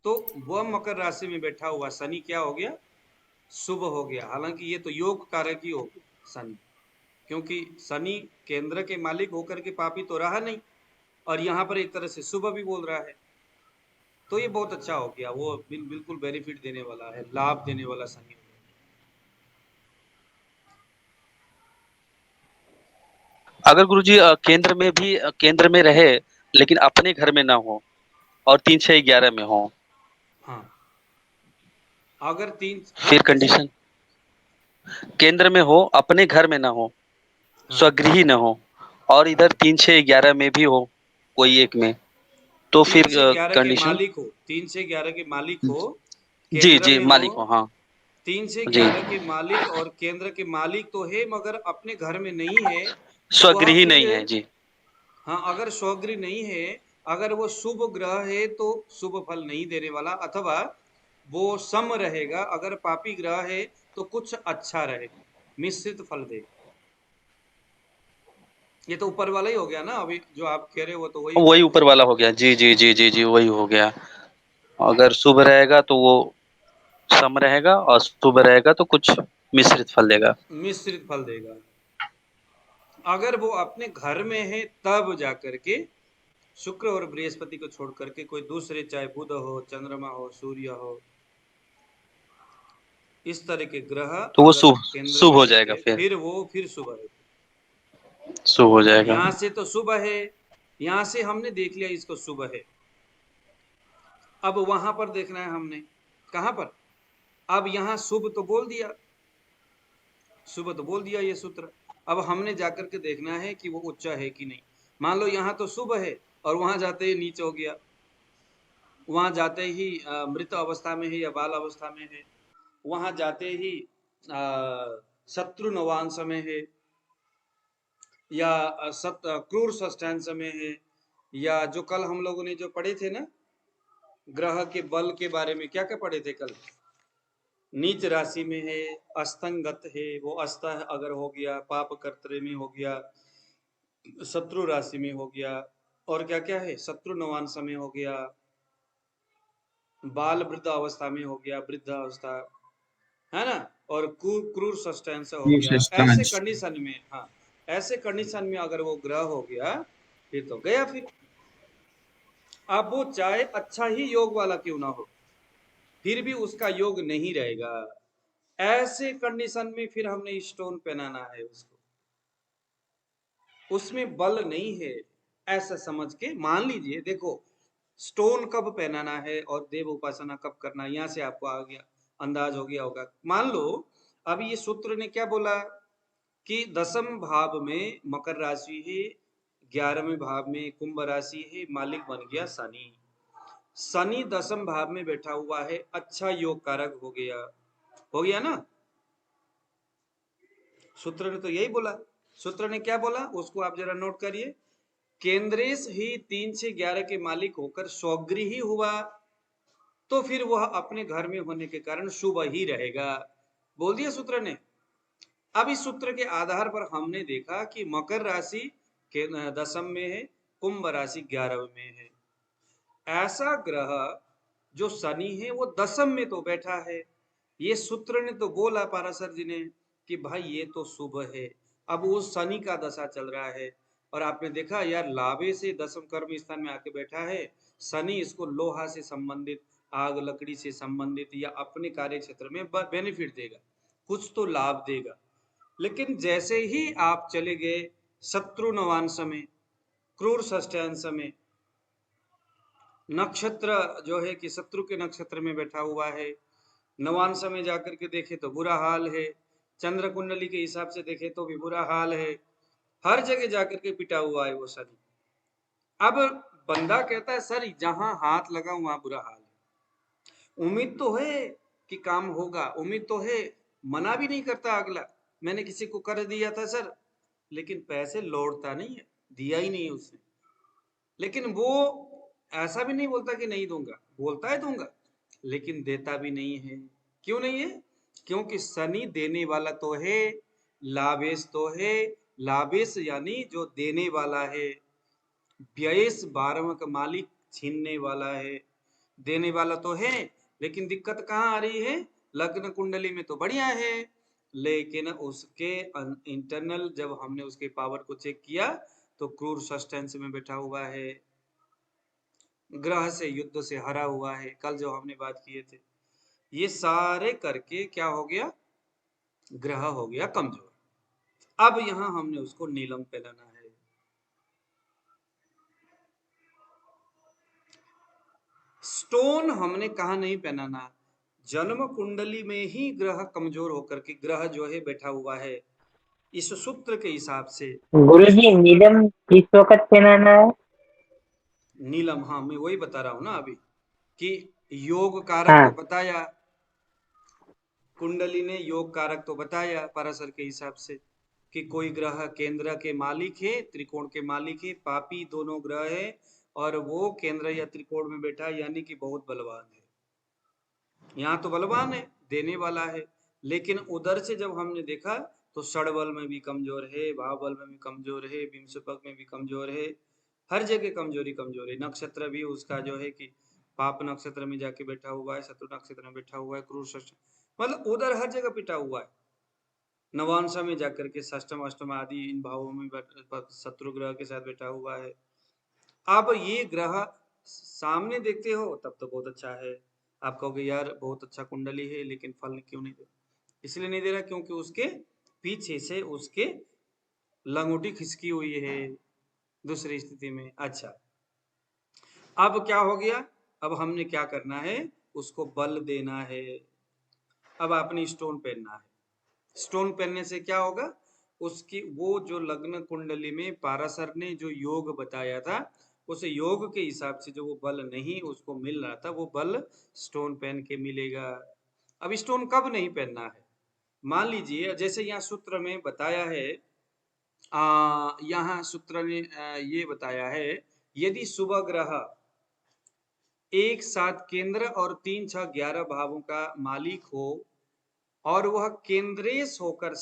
तो वह मकर राशि में बैठा हुआ शनि क्या हो गया? शुभ हो गया। हालांकि ये तो योग कारक ही हो गया शनि, क्योंकि शनि केंद्र के मालिक होकर के पापी तो रहा नहीं, और यहाँ पर एक तरह से शुभ भी बोल रहा है, तो ये बहुत अच्छा हो गया। वो बिल्कुल बेनिफिट देने वाला है, लाभ देने वाला शनि हो गया।
अगर गुरुजी केंद्र में रहे लेकिन अपने घर में ना हो और 3 6 11 में हो,
हाँ, अगर तीन, हाँ
फिर
कैसे?
कंडीशन केंद्र में हो, अपने घर में ना हो,
हाँ,
स्वगृही न हो, और इधर 3 6 11 में भी हो, कोई एक में, तो
तीन
फिर
से ग्यारह के
कंडीशन।
मालिक हो, 3 से 11 के मालिक हो,
जी
केंद्र
जी,
में हो,
मालिक हो, हाँ।
3 से 11
जी,
के मालिक और केंद्र के मालिक तो है, मगर अपने घर में नहीं है, तो वह
स्वगृही
फिर,
नहीं है जी।
हाँ, अगर स्वगृह नहीं है, अगर वो शुभ ग्रह है तो शुभ फल नहीं देने वाला, अथवा वो सम रहेगा। अगर पापी ग्रह है तो कुछ अच्छा रहेगा, मिश्रित फल देगा। ये तो ऊपर वाला ही हो गया ना, अभी जो आप कह रहे हो वो तो वही हो
वही
गया
ऊपर
ना।
वाला हो गया, जी जी जी जी जी,
हाँ,
वही हो गया। अगर शुभ रहेगा तो वो सम रहेगा, और शुभ रहेगा तो कुछ मिश्रित फल देगा।
मिश्रित फल देगा। अगर वो अपने घर में है तब जाकर के शुक्र और बृहस्पति को छोड़ करके कोई दूसरे, चाहे बुध हो, चंद्रमा हो, सूर्य हो, इस तरह के ग्रह
तो वो
अगर
शुभ
केंद्र
शुभ
में
हो जाएगा,
बैठे,
फिर
फिर वो फिर शुभ है।
शुभ हो जाएगा।
यहां से तो शुभ है, यहां से हमने देख लिया इसको शुभ है। अब वहां पर देखना है हमने, कहां पर? अब यहां शुभ तो बोल दिया, शुभ तो बोल दिया ये सूत्र। अब हमने जाकर के देखना है कि वो उच्च है कि नहीं। मान लो यहाँ तो शुभ है और वहां जाते ही नीच हो गया, वहां जाते ही मृत अवस्था में है या बाल अवस्था में है, वहां जाते ही शत्रु नवांश में है, या क्रूर षष्ठांश में है, या जो कल हम लोगों ने जो पढ़े थे ना, ग्रह के बल के बारे में क्या क्या पढ़े थे कल? नीच राशि में है, अस्तंगत है, वो अस्त अगर हो गया, पाप कर्तरे में हो गया, शत्रु राशि में हो गया, और क्या क्या है, शत्रु नवांश में हो गया, बाल वृद्ध अवस्था में हो गया, वृद्ध अवस्था, है ना, और क्रूर षष्ठांश हो
ये
गया। ऐसे
षष्ठांश।
कंडीशन में, हाँ, ऐसे कंडीशन में अगर वो ग्रह हो गया, फिर तो गया। फिर अब वो चाहे अच्छा ही योग वाला क्यों ना हो, फिर भी उसका योग नहीं रहेगा। ऐसे कंडीशन में फिर हमने स्टोन पहनाना है उसको, उसमें बल नहीं है, ऐसा समझ के मान लीजिए। देखो, स्टोन कब पहनाना है और देव उपासना कब करना है, यहाँ से आपको आ गया, अंदाज हो गया होगा। मान लो अब ये सूत्र ने क्या बोला कि 10वें भाव में मकर राशि है, 11वें भाव में कुंभ राशि है, मालिक बन गया शनि। शनि 10वें भाव में बैठा हुआ है, अच्छा योग कारक हो गया ना। सूत्र ने तो यही बोला। सूत्र ने क्या बोला उसको आप जरा नोट करिए। केंद्रेश ही 3 से 11 के मालिक होकर स्वगृही हुआ, तो फिर वह अपने घर में होने के कारण शुभ ही रहेगा, बोल दिया सूत्र ने। अब इस सूत्र के आधार पर हमने देखा कि मकर राशि के 10वें में है, कुंभ राशि 11वें में है। ऐसा ग्रह जो शनि है वो 10वें में तो बैठा है। ये सूत्र ने तो बोला पाराशर जी ने कि भाई ये तो शुभ है। अब वो शनि का दशा चल रहा है, और आपने देखा यार, लाभे से 10वें कर्म स्थान में आके बैठा है। शनि इसको लोहा से संबंधित, आग लकड़ी से संबंधित, या अपने कार्य क्षेत्र में बेनिफिट देगा, कुछ तो लाभ देगा। लेकिन जैसे ही आप चले गए शत्रु नवांश में, क्रूर षष्ठांश में, नक्षत्र जो है कि शत्रु के नक्षत्र में बैठा हुआ है, नवांश में जाकर के देखे तो बुरा हाल है, चंद्र कुंडली के हिसाब से देखे तो भी बुरा हाल है, हर जगह जाकर के पिटा हुआ है वो शनि। अब बंदा कहता है सर जहां हाथ लगा वहां बुरा हाल है। उम्मीद तो है कि काम होगा, उम्मीद तो है, मना भी नहीं करता अगला, मैंने किसी को कर दिया था सर, लेकिन पैसे लौटता नहीं है, दिया ही नहीं है उसने। लेकिन वो ऐसा भी नहीं बोलता कि नहीं दूंगा, बोलता है दूंगा, लेकिन देता भी नहीं है। क्यों नहीं है? क्योंकि शनि देने वाला तो है, लाभेश तो है, लाभेश यानी जो देने वाला है, व्ययेश 12वें का मालिक छीनने वाला है। देने वाला तो है, लेकिन दिक्कत कहाँ आ रही है? लग्न कुंडली में तो बढ़िया है, लेकिन उसके इंटरनल जब हमने उसके पावर को चेक किया तो क्रूर सस्टेंस में बैठा हुआ है, ग्रह से युद्ध से हरा हुआ है, कल जो हमने बात किए थे। ये सारे करके क्या हो गया, ग्रह हो गया कमजोर। अब यहां हमने उसको नीलम पहनाना है। स्टोन हमने कहा नहीं पहनाना, जन्म कुंडली में ही ग्रह कमजोर होकर के ग्रह जो है बैठा हुआ है इस सूत्र के हिसाब से।
गुरुजी नीलम किस वक्त पहनाना है?
नीलम, हाँ मैं वही बता रहा हूं ना अभी कि योग कारक तो
हाँ
बताया, कुंडली ने योग कारक तो बताया पराशर के हिसाब से कि कोई ग्रह केंद्र के मालिक है, त्रिकोण के मालिक है, पापी दोनों ग्रह है और वो केंद्र या त्रिकोण में बैठा है, यानी कि बहुत बलवान है। यहाँ तो बलवान है, देने वाला है, लेकिन उधर से जब हमने देखा तो षडबल में भी कमजोर है, भाव बल में भी कमजोर है, विंशपक में भी कमजोर है, हर जगह कमजोरी कमजोर है। नक्षत्र भी उसका जो है कि पाप नक्षत्र में जाके बैठा हुआ है, शत्रु नक्षत्र में बैठा हुआ है, क्रूर मतलब उधर हर जगह पिटा हुआ है। नवांशा में जाकर के षष्टम अष्टम आदि इन भावों में शत्रु ग्रह के साथ बैठा हुआ है। अब ये ग्रह सामने देखते हो तब तो बहुत अच्छा है, आप कहोगे यार बहुत अच्छा कुंडली है लेकिन फल क्यों नहीं दे रहा? इसलिए नहीं दे रहा क्योंकि उसके पीछे से उसके लंगोटी खिसकी हुई है दूसरी स्थिति में। अच्छा, अब क्या हो गया, अब हमने क्या करना है, उसको बल देना है। अब आपने स्टोन पहनना है, स्टोन पहनने से क्या होगा, उसकी वो जो लग्न कुंडली में पाराशर ने जो योग बताया था उस योग के हिसाब से जो वो बल नहीं उसको मिल रहा था, वो बल स्टोन पहन के मिलेगा। अब स्टोन कब नहीं पहनना है, मान लीजिए जैसे यहाँ सूत्र में बताया है, यहाँ सूत्र ने ये बताया है, यदि शुभ ग्रह एक साथ केंद्र और 3, 6, 11 भावों का मालिक हो और वह केंद्रेश होकर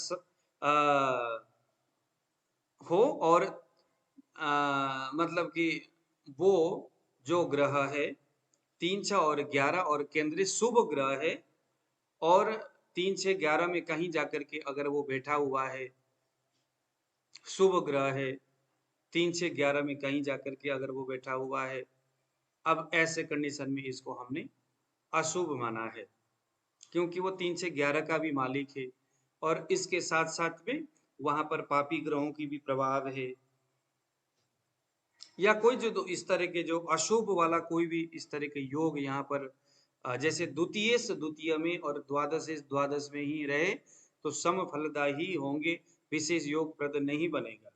हो और मतलब कि वो जो ग्रह है 3, 6 और 11 और केंद्रीय शुभ ग्रह है और 3, 6, 11 में कहीं जाकर के अगर वो बैठा हुआ है, शुभ ग्रह है 3, 6, 11 में कहीं जाकर के अगर वो बैठा हुआ है, अब ऐसे कंडीशन में इसको हमने अशुभ माना है क्योंकि वो 3 से 11 का भी मालिक है और इसके साथ साथ में वहां पर पापी ग्रहों की भी प्रभाव है, या कोई जो इस तरह के जो अशुभ वाला कोई भी इस तरह के योग यहाँ पर जैसे द्वितीय में और द्वादश में ही रहे तो सम फलदायी होंगे, विशेष योग प्रद नहीं बनेगा।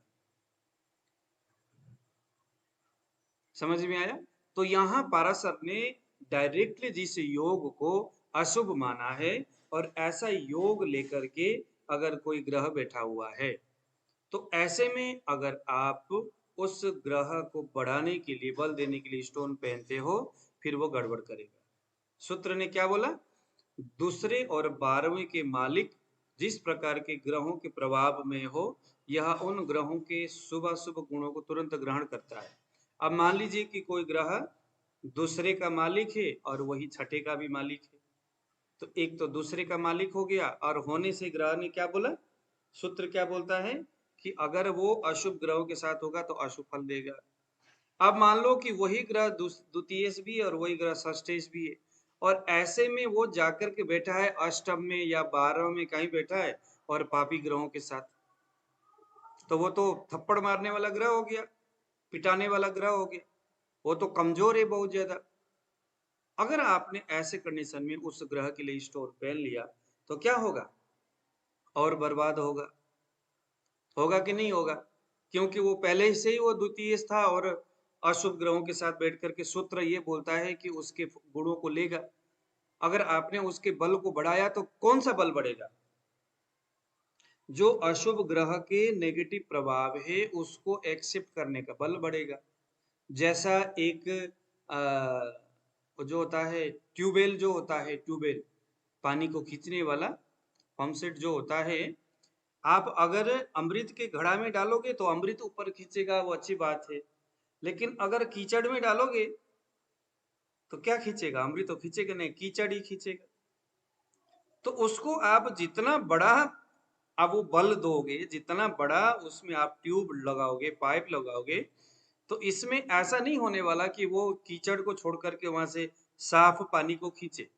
समझ में आया? तो यहाँ पाराशर ने डायरेक्टली जिस योग को अशुभ माना है और ऐसा योग लेकर के अगर कोई ग्रह बैठा हुआ है तो ऐसे में अगर आप उस ग्रह को बढ़ाने के लिए, बल देने के लिए स्टोन पहनते हो, फिर वो गड़बड़ करेगा। सूत्र ने क्या बोला, दूसरे और 12वें के मालिक जिस प्रकार के ग्रहों के प्रभाव में हो, यह उन ग्रहों के शुभ अशुभ गुणों को तुरंत ग्रहण करता है। अब मान लीजिए कि कोई ग्रह दूसरे का मालिक है और वही छठे का भी मालिक है, तो एक तो दूसरे का मालिक हो गया और होने से ग्रह ने क्या बोला, सूत्र क्या बोलता है कि अगर वो अशुभ ग्रहों के साथ होगा तो अशुभ फल देगा। अब मान लो कि वही ग्रह द्वितीय भी है और वही ग्रह षष्ठेश भी है और ऐसे में वो जाकर के बैठा है अष्टम में या 12 में कहीं बैठा है और पापी ग्रहों के साथ, तो वो तो थप्पड़ मारने वाला ग्रह हो गया, पिटाने वाला ग्रह हो गया, वो तो कमजोर है बहुत ज्यादा। अगर आपने ऐसे कंडीशन में उस ग्रह के लिए स्टोन पहन लिया तो क्या होगा, और बर्बाद होगा, होगा कि नहीं होगा, क्योंकि वो पहले से ही वो द्वितीय था और अशुभ ग्रहों के साथ बैठ करके सूत्र ये बोलता है कि उसके गुणों को लेगा। अगर आपने उसके बल को बढ़ाया तो कौन सा बल बढ़ेगा, जो अशुभ ग्रह के नेगेटिव प्रभाव है उसको एक्सेप्ट करने का बल बढ़ेगा। जैसा एक जो होता है ट्यूबवेल, जो होता है ट्यूबवेल पानी को खींचने वाला पंप सेट जो होता है, आप अगर अमृत के घड़ा में डालोगे तो अमृत ऊपर खींचेगा, वो अच्छी बात है, लेकिन अगर कीचड़ में डालोगे तो क्या खींचेगा, अमृत तो खींचेगा नहीं, कीचड़ ही खींचेगा। तो उसको आप जितना बड़ा अब वो बल दोगे, जितना बड़ा उसमें आप ट्यूब लगाओगे, पाइप लगाओगे, तो इसमें ऐसा नहीं होने वाला कि वो कीचड़ को छोड़ करके वहां से साफ पानी को खींचे।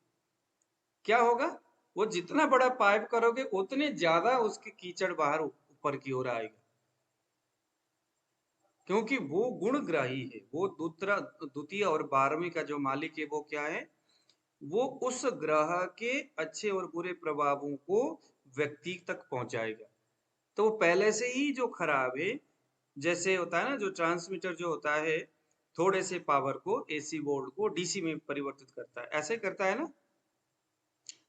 क्या होगा, वो जितना बड़ा पाइप करोगे उतने ज्यादा उसके कीचड़ बाहर ऊपर की ओर आएगा, क्योंकि वो गुणग्राही है। वो दूसरा द्वितीय और 12वीं का जो मालिक है वो क्या है, वो उस ग्रह के अच्छे और बुरे प्रभावों को व्यक्ति तक पहुंचाएगा। तो वो पहले से ही जो खराब है, जैसे होता है ना, जो ट्रांसमीटर जो होता है, थोड़े से पावर को एसी वोल्ट को डीसी में परिवर्तित करता है, ऐसे करता है ना,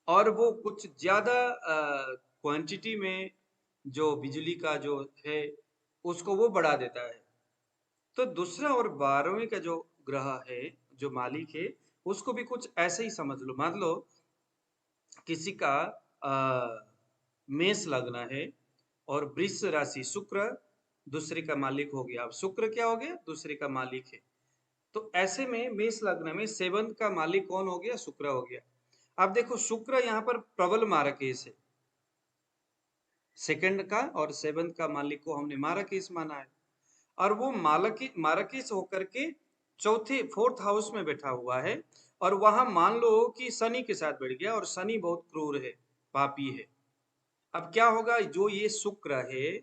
और वो कुछ ज्यादा क्वांटिटी में जो बिजली का जो है उसको वो बढ़ा देता है। तो दूसरा और 12वीं का जो ग्रह है, जो मालिक है, उसको भी कुछ ऐसे ही समझ लो। मान लो किसी का मेष लगना है और वृष राशि शुक्र दूसरे का मालिक हो गया। अब शुक्र क्या हो गया, दूसरे का मालिक है। तो ऐसे में मेष लग्न में 7th का मालिक कौन हो गया, शुक्र हो गया। अब देखो शुक्र यहाँ पर प्रबल मारकेश है, सेकंड का और 7th का मालिक को हमने मारकेश माना है, और वो मारकेश होकर के चौथे 4th हाउस में बैठा हुआ है, और वहां मान लो कि शनि के साथ बैठ गया, और शनि बहुत क्रूर है, पापी है। अब क्या होगा, जो ये शुक्र है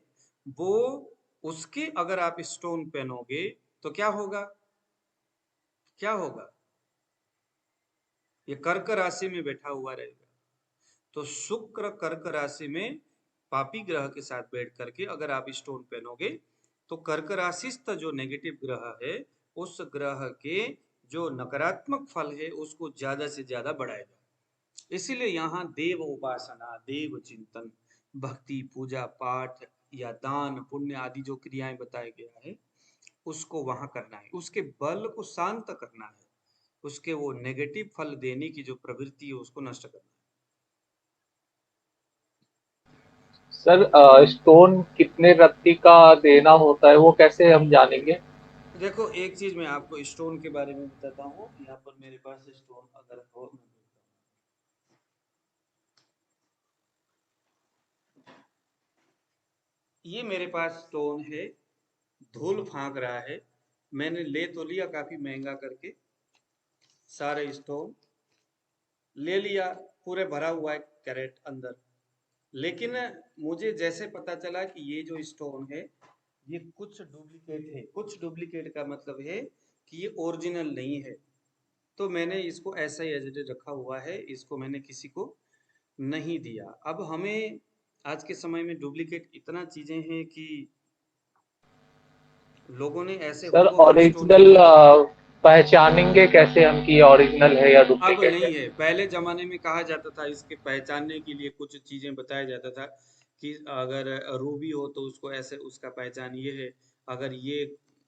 वो उसके अगर आप स्टोन पहनोगे तो क्या होगा, क्या होगा, ये कर्क राशि में बैठा हुआ रहेगा। तो शुक्र कर्क राशि में पापी ग्रह के साथ बैठ करके अगर आप स्टोन पहनोगे तो कर्क राशिस्थ जो नेगेटिव ग्रह है उस ग्रह के जो नकारात्मक फल है उसको ज्यादा से ज्यादा बढ़ाएगा। इसीलिए यहाँ देव उपासना, देव चिंतन, भक्ति, पूजा पाठ या दान पुण्य आदि जो क्रियाएं बताया गया है उसको वहां करना है, उसके बल को शांत करना है, उसके वो नेगेटिव फल देने की जो प्रवृत्ति है उसको नष्ट करना है।
सर स्टोन कितने रत्ती का देना होता है, वो कैसे हम जानेंगे?
देखो एक चीज मैं आपको स्टोन के बारे में बताता हूँ। यहाँ पर मेरे पास स्टोन अगर हो, मैं बताता हूँ। ये मेरे पास स्टोन है, धूल फांक रहा है। मैंने ले तो लिया काफी महंगा करके, सारे स्टोन ले लिया, पूरे भरा हुआ है कैरेट अंदर। लेकिन मुझे जैसे पता चला कि ये जो स्टोन है ये कुछ डुप्लीकेट है। कुछ डुप्लीकेट का मतलब है कि ये ओरिजिनल नहीं है। तो मैंने इसको ऐसा ही एज इट इज रखा हुआ है, इसको मैंने किसी को नहीं दिया। अब हमें आज के समय में डुप्लीकेट इतना चीजें हैं कि लोगों ने ऐसे
सर
हुबहू स्टोन
ओरिजिनल
खरीद।
पहचानेंगे कैसे हम कि ओरिजिनल है या
अब
डुप्लीकेट
नहीं
है?
है, पहले जमाने में कहा जाता था, इसके पहचानने के लिए कुछ चीजें बताया जाता था कि अगर रूबी हो तो उसको ऐसे, उसका पहचान ये है, अगर ये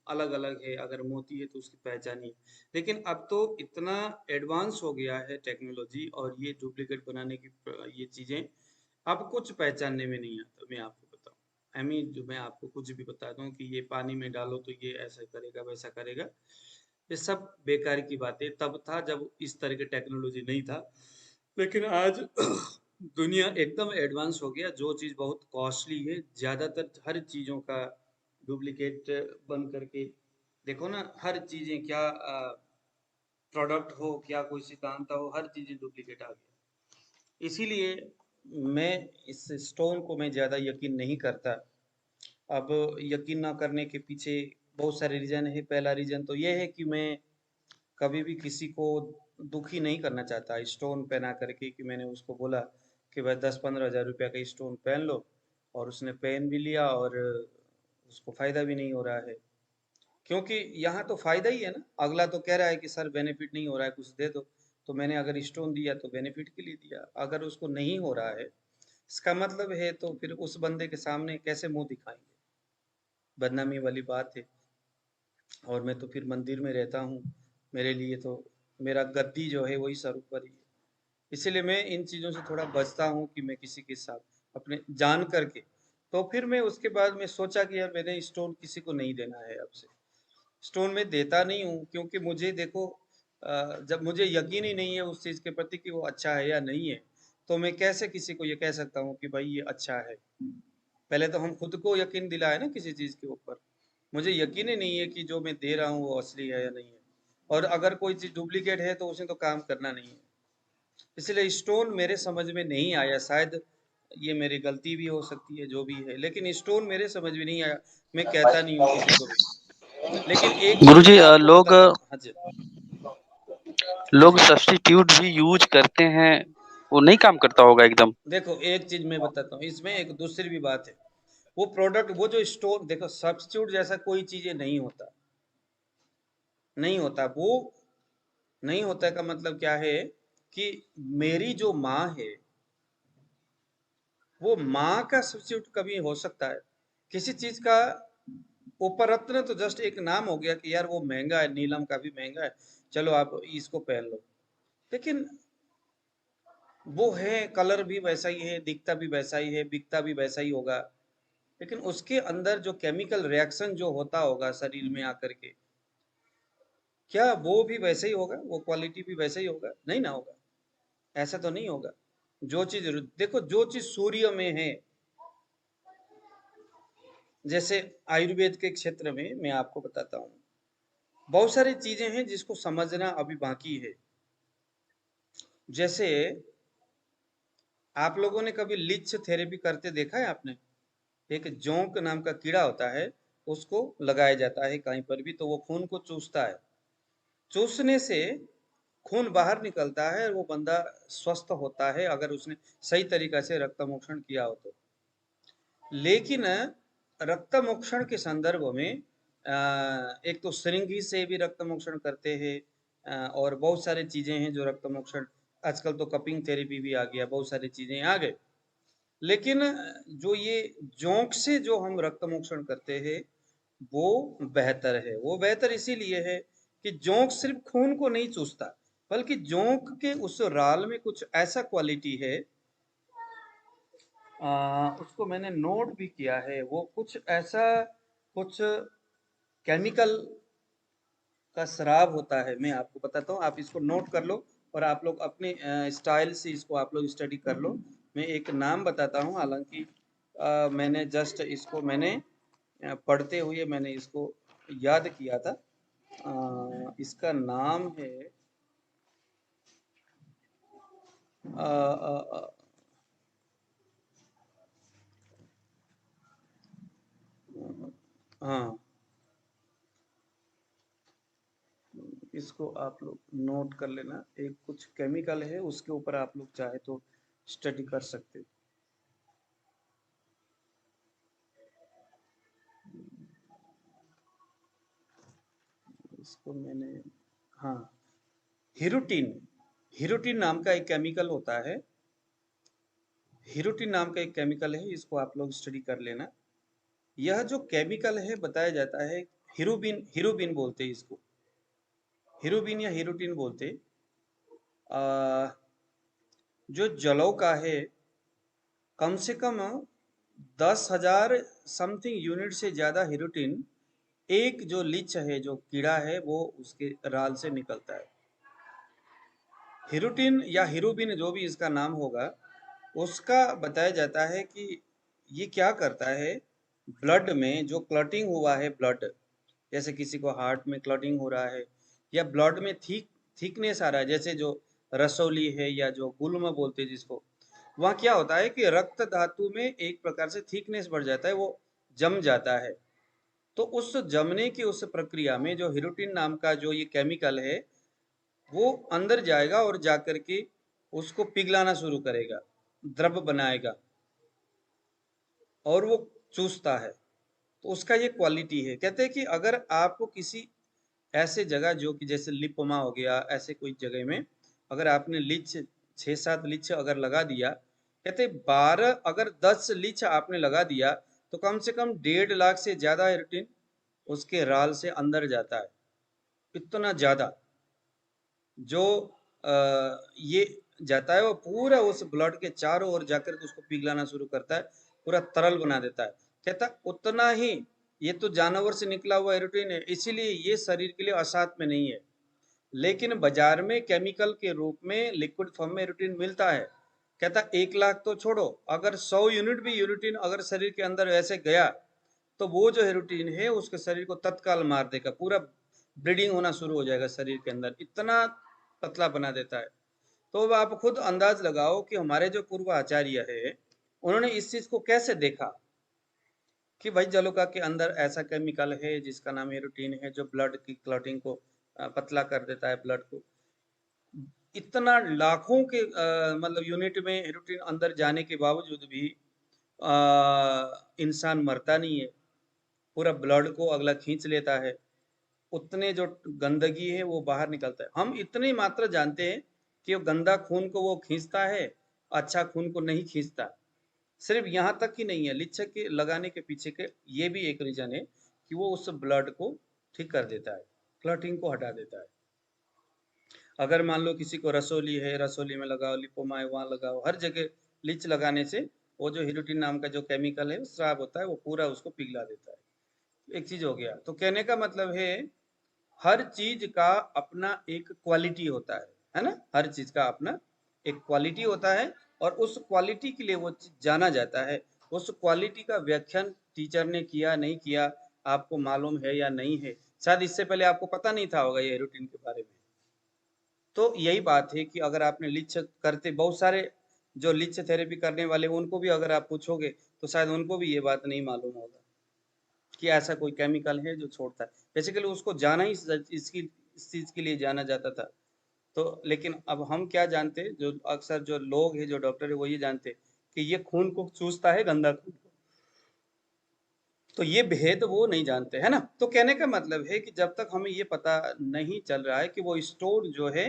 अलग अलग है, अगर मोती है तो उसकी पहचान ये। लेकिन अब तो इतना एडवांस हो गया है टेक्नोलॉजी, और ये डुप्लीकेट बनाने की ये चीजें अब कुछ पहचानने में नहीं आता। मैं आपको बताऊं, आई मीन जो मैं आपको कुछ भी बताता हूँ कि ये पानी में डालो तो ये ऐसा करेगा वैसा करेगा, ये सब बेकार की बातें तब था जब इस तरह की टेक्नोलॉजी नहीं था। लेकिन आज दुनिया एकदम एडवांस हो गया। जो चीज़ बहुत कॉस्टली है, ज़्यादातर हर चीज़ों का डुप्लीकेट बन करके देखो ना, हर चीज़ें क्या प्रोडक्ट हो, क्या कोई सिद्धांत हो, हर चीज़ें डुप्लीकेट आ गई। इसीलिए मैं इस स्टोन को मैं ज़्यादा यकीन नहीं करता। अब यकीन ना करने के पीछे बहुत सारे रीज़न है। पहला रीज़न तो ये है कि मैं कभी भी किसी को दुखी नहीं करना चाहता स्टोन पहना करके, कि मैंने उसको बोला कि भाई 10-15 हज़ार रुपया का स्टोन पहन लो, और उसने पहन भी लिया और उसको फायदा भी नहीं हो रहा है। क्योंकि यहाँ तो फायदा ही है ना, अगला तो कह रहा है कि सर बेनिफिट नहीं हो रहा है, कुछ दे दो। तो मैंने अगर स्टोन दिया तो बेनिफिट के लिए दिया, अगर उसको नहीं हो रहा है इसका मतलब है तो फिर उस बंदे के सामने कैसे मुंह दिखाएंगे, बदनामी वाली बात है। और मैं तो फिर मंदिर में रहता हूँ, मेरे लिए तो मेरा गद्दी जो है वही सर ऊपर ही है। इसीलिए मैं इन चीज़ों से थोड़ा बचता हूँ कि मैं किसी के साथ अपने जान करके। तो फिर मैं उसके बाद मैं सोचा कि यार मैंने स्टोन किसी को नहीं देना है अब से। स्टोन मैं देता नहीं हूँ, क्योंकि मुझे देखो जब मुझे यकीन ही नहीं है उस चीज़ के प्रति कि वो अच्छा है या नहीं है, तो मैं कैसे किसी को ये कह सकता हूँ कि भाई ये अच्छा है? पहले तो हम खुद को यकीन दिलाए ना किसी चीज के ऊपर। मुझे यकीन ही नहीं है कि जो मैं दे रहा हूँ वो असली है या नहीं है, और अगर कोई चीज डुप्लीकेट है तो उसने तो काम करना नहीं है। इसलिए स्टोन मेरे समझ में नहीं आया, शायद ये मेरी गलती भी हो सकती है, जो भी है, लेकिन स्टोन मेरे समझ में नहीं आया। मैं कहता नहीं हूँ किसी को भी, लेकिन एक चीज
गुरुजी
मैं आपको
लोग
बताता हूँ। हाँ जी, हाँ
लोग
जी।
सब्स्टिट्यूट भी यूज करते हैं, वो नहीं काम करता होगा एकदम।
देखो एक चीज मैं बताता हूँ, इसमें एक दूसरी भी बात है। वो प्रोडक्ट, वो जो स्टोन, देखो सब्स्टिट्यूट जैसा कोई चीजें नहीं होता, नहीं होता वो। नहीं होता का मतलब क्या है कि मेरी जो माँ है, वो माँ का सब्स्टिट्यूट कभी हो सकता है किसी चीज का? उपरत्न तो जस्ट एक नाम हो गया कि यार वो महंगा है, नीलम का भी महंगा है, चलो आप इसको पहन लो। लेकिन वो है, कलर भी वैसा ही है, दिखता भी वैसा ही है, बिकता भी वैसा ही होगा, लेकिन उसके अंदर जो केमिकल रिएक्शन जो होता होगा शरीर में आकर के, क्या वो भी वैसे ही होगा? वो क्वालिटी भी वैसे ही होगा? नहीं ना होगा। ऐसा तो नहीं होगा। जो चीज, देखो जो चीज सूर्य में है, जैसे आयुर्वेद के क्षेत्र में मैं आपको बताता हूँ, बहुत सारी चीजें हैं जिसको समझना अभी बाकी है। जैसे आप लोगों ने कभी लिच थेरेपी करते देखा है आपने? एक जोंक नाम का कीड़ा होता है, उसको लगाया जाता है कहीं पर भी, तो वो खून को चूसता है। चूसने से खून बाहर निकलता है और वो बंदा स्वस्थ होता है, अगर उसने सही तरीका से रक्त मोक्षण किया हो तो। लेकिन रक्त मोक्षण के संदर्भ में एक तो श्रृंगी से भी रक्त मोक्षण करते हैं, और बहुत सारी चीजें हैं जो रक्त मोक्षण, आजकल तो कपिंग थेरेपी भी आ गया, बहुत सारी चीजें आ गए। लेकिन जो ये जोंक से जो हम रक्त मोक्षण करते हैं, वो बेहतर है। वो बेहतर इसीलिए है कि जोंक सिर्फ खून को नहीं चूसता, बल्कि जोंक के उस राल में कुछ ऐसा क्वालिटी है, उसको मैंने नोट भी किया है, वो कुछ ऐसा, कुछ केमिकल का शराब होता है। मैं आपको बताता हूँ, आप इसको नोट कर लो, और आप लोग अपने स्टाइल से इसको आप लोग स्टडी कर लो। मैं एक नाम बताता हूँ, हालांकि मैंने जस्ट इसको मैंने पढ़ते हुए मैंने इसको याद किया था। इसका नाम है अ, अ, अ, हाँ, इसको आप लोग नोट कर लेना। एक कुछ केमिकल है, उसके ऊपर आप लोग चाहे तो स्टडी कर सकते हो। इसको मैंने, हाँ, हिरुटिन, हिरुटिन नाम का एक केमिकल होता है। हिरुटिन नाम का एक केमिकल है, इसको आप लोग स्टडी कर लेना। यह जो केमिकल है बताया जाता है, हिरुबिन, हिरुबिन बोलते हैं इसको, हिरुबिन या हिरुटिन बोलते। जो जलौ का है, कम से कम 10,000 समथिंग यूनिट से ज्यादा हिरुटिन एक जो लीच है, जो कीड़ा है, वो उसके राल से निकलता है। हिरुटिन या हिरुबिन जो भी इसका नाम होगा, उसका बताया जाता है कि ये क्या करता है, ब्लड में जो क्लटिंग हुआ है, ब्लड, जैसे किसी को हार्ट में क्लटिंग हो रहा है, या ब्लड में थिकनेस आ रहा है, जैसे जो रसौली है या जो गुल्म बोलते हैं जिसको, वहाँ क्या होता है कि रक्त धातु में एक प्रकार से थिकनेस बढ़ जाता है, वो जम जाता है। तो उस जमने की उस प्रक्रिया में जो हिरुटिन नाम का जो ये केमिकल है, वो अंदर जाएगा और जाकर के उसको पिघलाना शुरू करेगा, द्रव बनाएगा, और वो चूसता है। तो उसका ये क्वालिटी है। कहते हैं कि अगर आपको किसी ऐसे जगह, जो कि जैसे लिपोमा हो गया, ऐसे कोई जगह में अगर आपने लीच 6-7 लीच अगर लगा दिया, कहते 12, अगर 10 लीच आपने लगा दिया, तो कम से कम 1.5 लाख से ज्यादा एरोटिन उसके राल से अंदर जाता है। इतना ज्यादा जो ये जाता है, वो पूरा उस ब्लड के चारों ओर जाकर के उसको पिघलाना शुरू करता है, पूरा तरल बना देता है। कहता उतना ही, ये तो जानवर से निकला हुआ एरोटिन है, इसीलिए ये शरीर के लिए असात में नहीं है। लेकिन बाजार में केमिकल के रूप में लिक्विड फॉर्म में एरोटिन मिलता है। कहता 1 लाख तो छोड़ो, अगर 100 यूनिट भी यूरिटिन अगर शरीर के अंदर ऐसे गया तो वो जो यूरिटिन है उसके शरीर को तत्काल मार देगा, पूरा ब्लीडिंग होना शुरू हो जाएगा शरीर के अंदर, इतना पतला बना देता है। तो अब आप खुद अंदाज लगाओ कि हमारे जो पूर्व आचार्य है उन्होंने इस चीज को कैसे देखा कि भाई जलोका के अंदर ऐसा केमिकल है जिसका नाम यूरिटिन है, जो ब्लड की क्लॉटिंग को पतला कर देता है, ब्लड को। इतना लाखों के मतलब यूनिट में यूरिटिन अंदर जाने के बावजूद भी इंसान मरता नहीं है, पूरा ब्लड को अगला खींच लेता है, उतने जो गंदगी है वो बाहर निकलता है। हम इतनी मात्रा जानते हैं कि वो गंदा खून को वो खींचता है, अच्छा खून को नहीं खींचता। सिर्फ यहाँ तक ही नहीं है, लिच्छक के लगाने के पीछे के ये भी एक रीजन है कि वो उस ब्लड को ठीक कर देता है, क्लॉटिंग को हटा देता है। अगर मान लो किसी को रसोली है, रसोली में लगाओ, लिपोमा है वहाँ लगाओ, हर जगह लिच लगाने से वो जो हीरोटिन नाम का जो केमिकल है वो स्राव होता है, वो पूरा उसको पिघला देता है। एक चीज हो गया। तो कहने का मतलब है हर चीज का अपना एक क्वालिटी होता है ना, हर चीज का अपना एक क्वालिटी होता है और उस क्वालिटी के लिए वो चीज जाना जाता है। उस क्वालिटी का व्याख्यान टीचर ने किया नहीं किया आपको मालूम है या नहीं है, शायद इससे पहले आपको पता नहीं था होगा ये रूटीन के बारे में। तो यही बात है कि अगर आपने लिच करते, बहुत सारे जो लिच थेरेपी करने वाले उनको भी अगर आप पूछोगे तो शायद उनको भी ये बात नहीं मालूम होगा कि ऐसा कोई केमिकल है जो छोड़ता है। बेसिकली उसको जाना ही इस चीज के लिए जाना जाता था। तो लेकिन अब हम क्या जानते, जो अक्सर जो लोग हैं, जो डॉक्टर है, वो ये जानते कि ये खून को चूसता है, गंदा खून को। तो ये भेद वो नहीं जानते, है ना। तो कहने का मतलब है कि जब तक हमें ये पता नहीं चल रहा है कि वो स्टोन जो है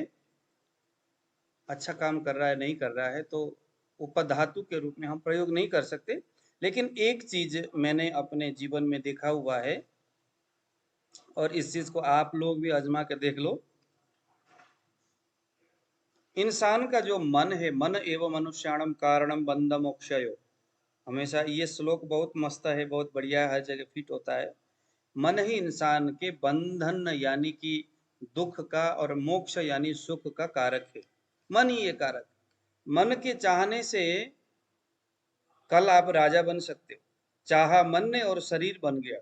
अच्छा काम कर रहा है नहीं कर रहा है, तो उपधातु के रूप में हम प्रयोग नहीं कर सकते। लेकिन एक चीज मैंने अपने जीवन में देखा हुआ है और इस चीज को आप लोग भी आजमा के देख लो। इंसान का जो मन है, मन एवं मनुष्याणम कारणम बंध मोक्षयो, हमेशा ये श्लोक बहुत मस्त है, बहुत बढ़िया है, हर जगह फिट होता है। मन ही इंसान के बंधन यानी कि दुख का और मोक्ष यानी सुख का कारक है। मन ही ये कारक। मन के चाहने से कल आप राजा बन सकते हो, चाहा मन ने और शरीर बन गया।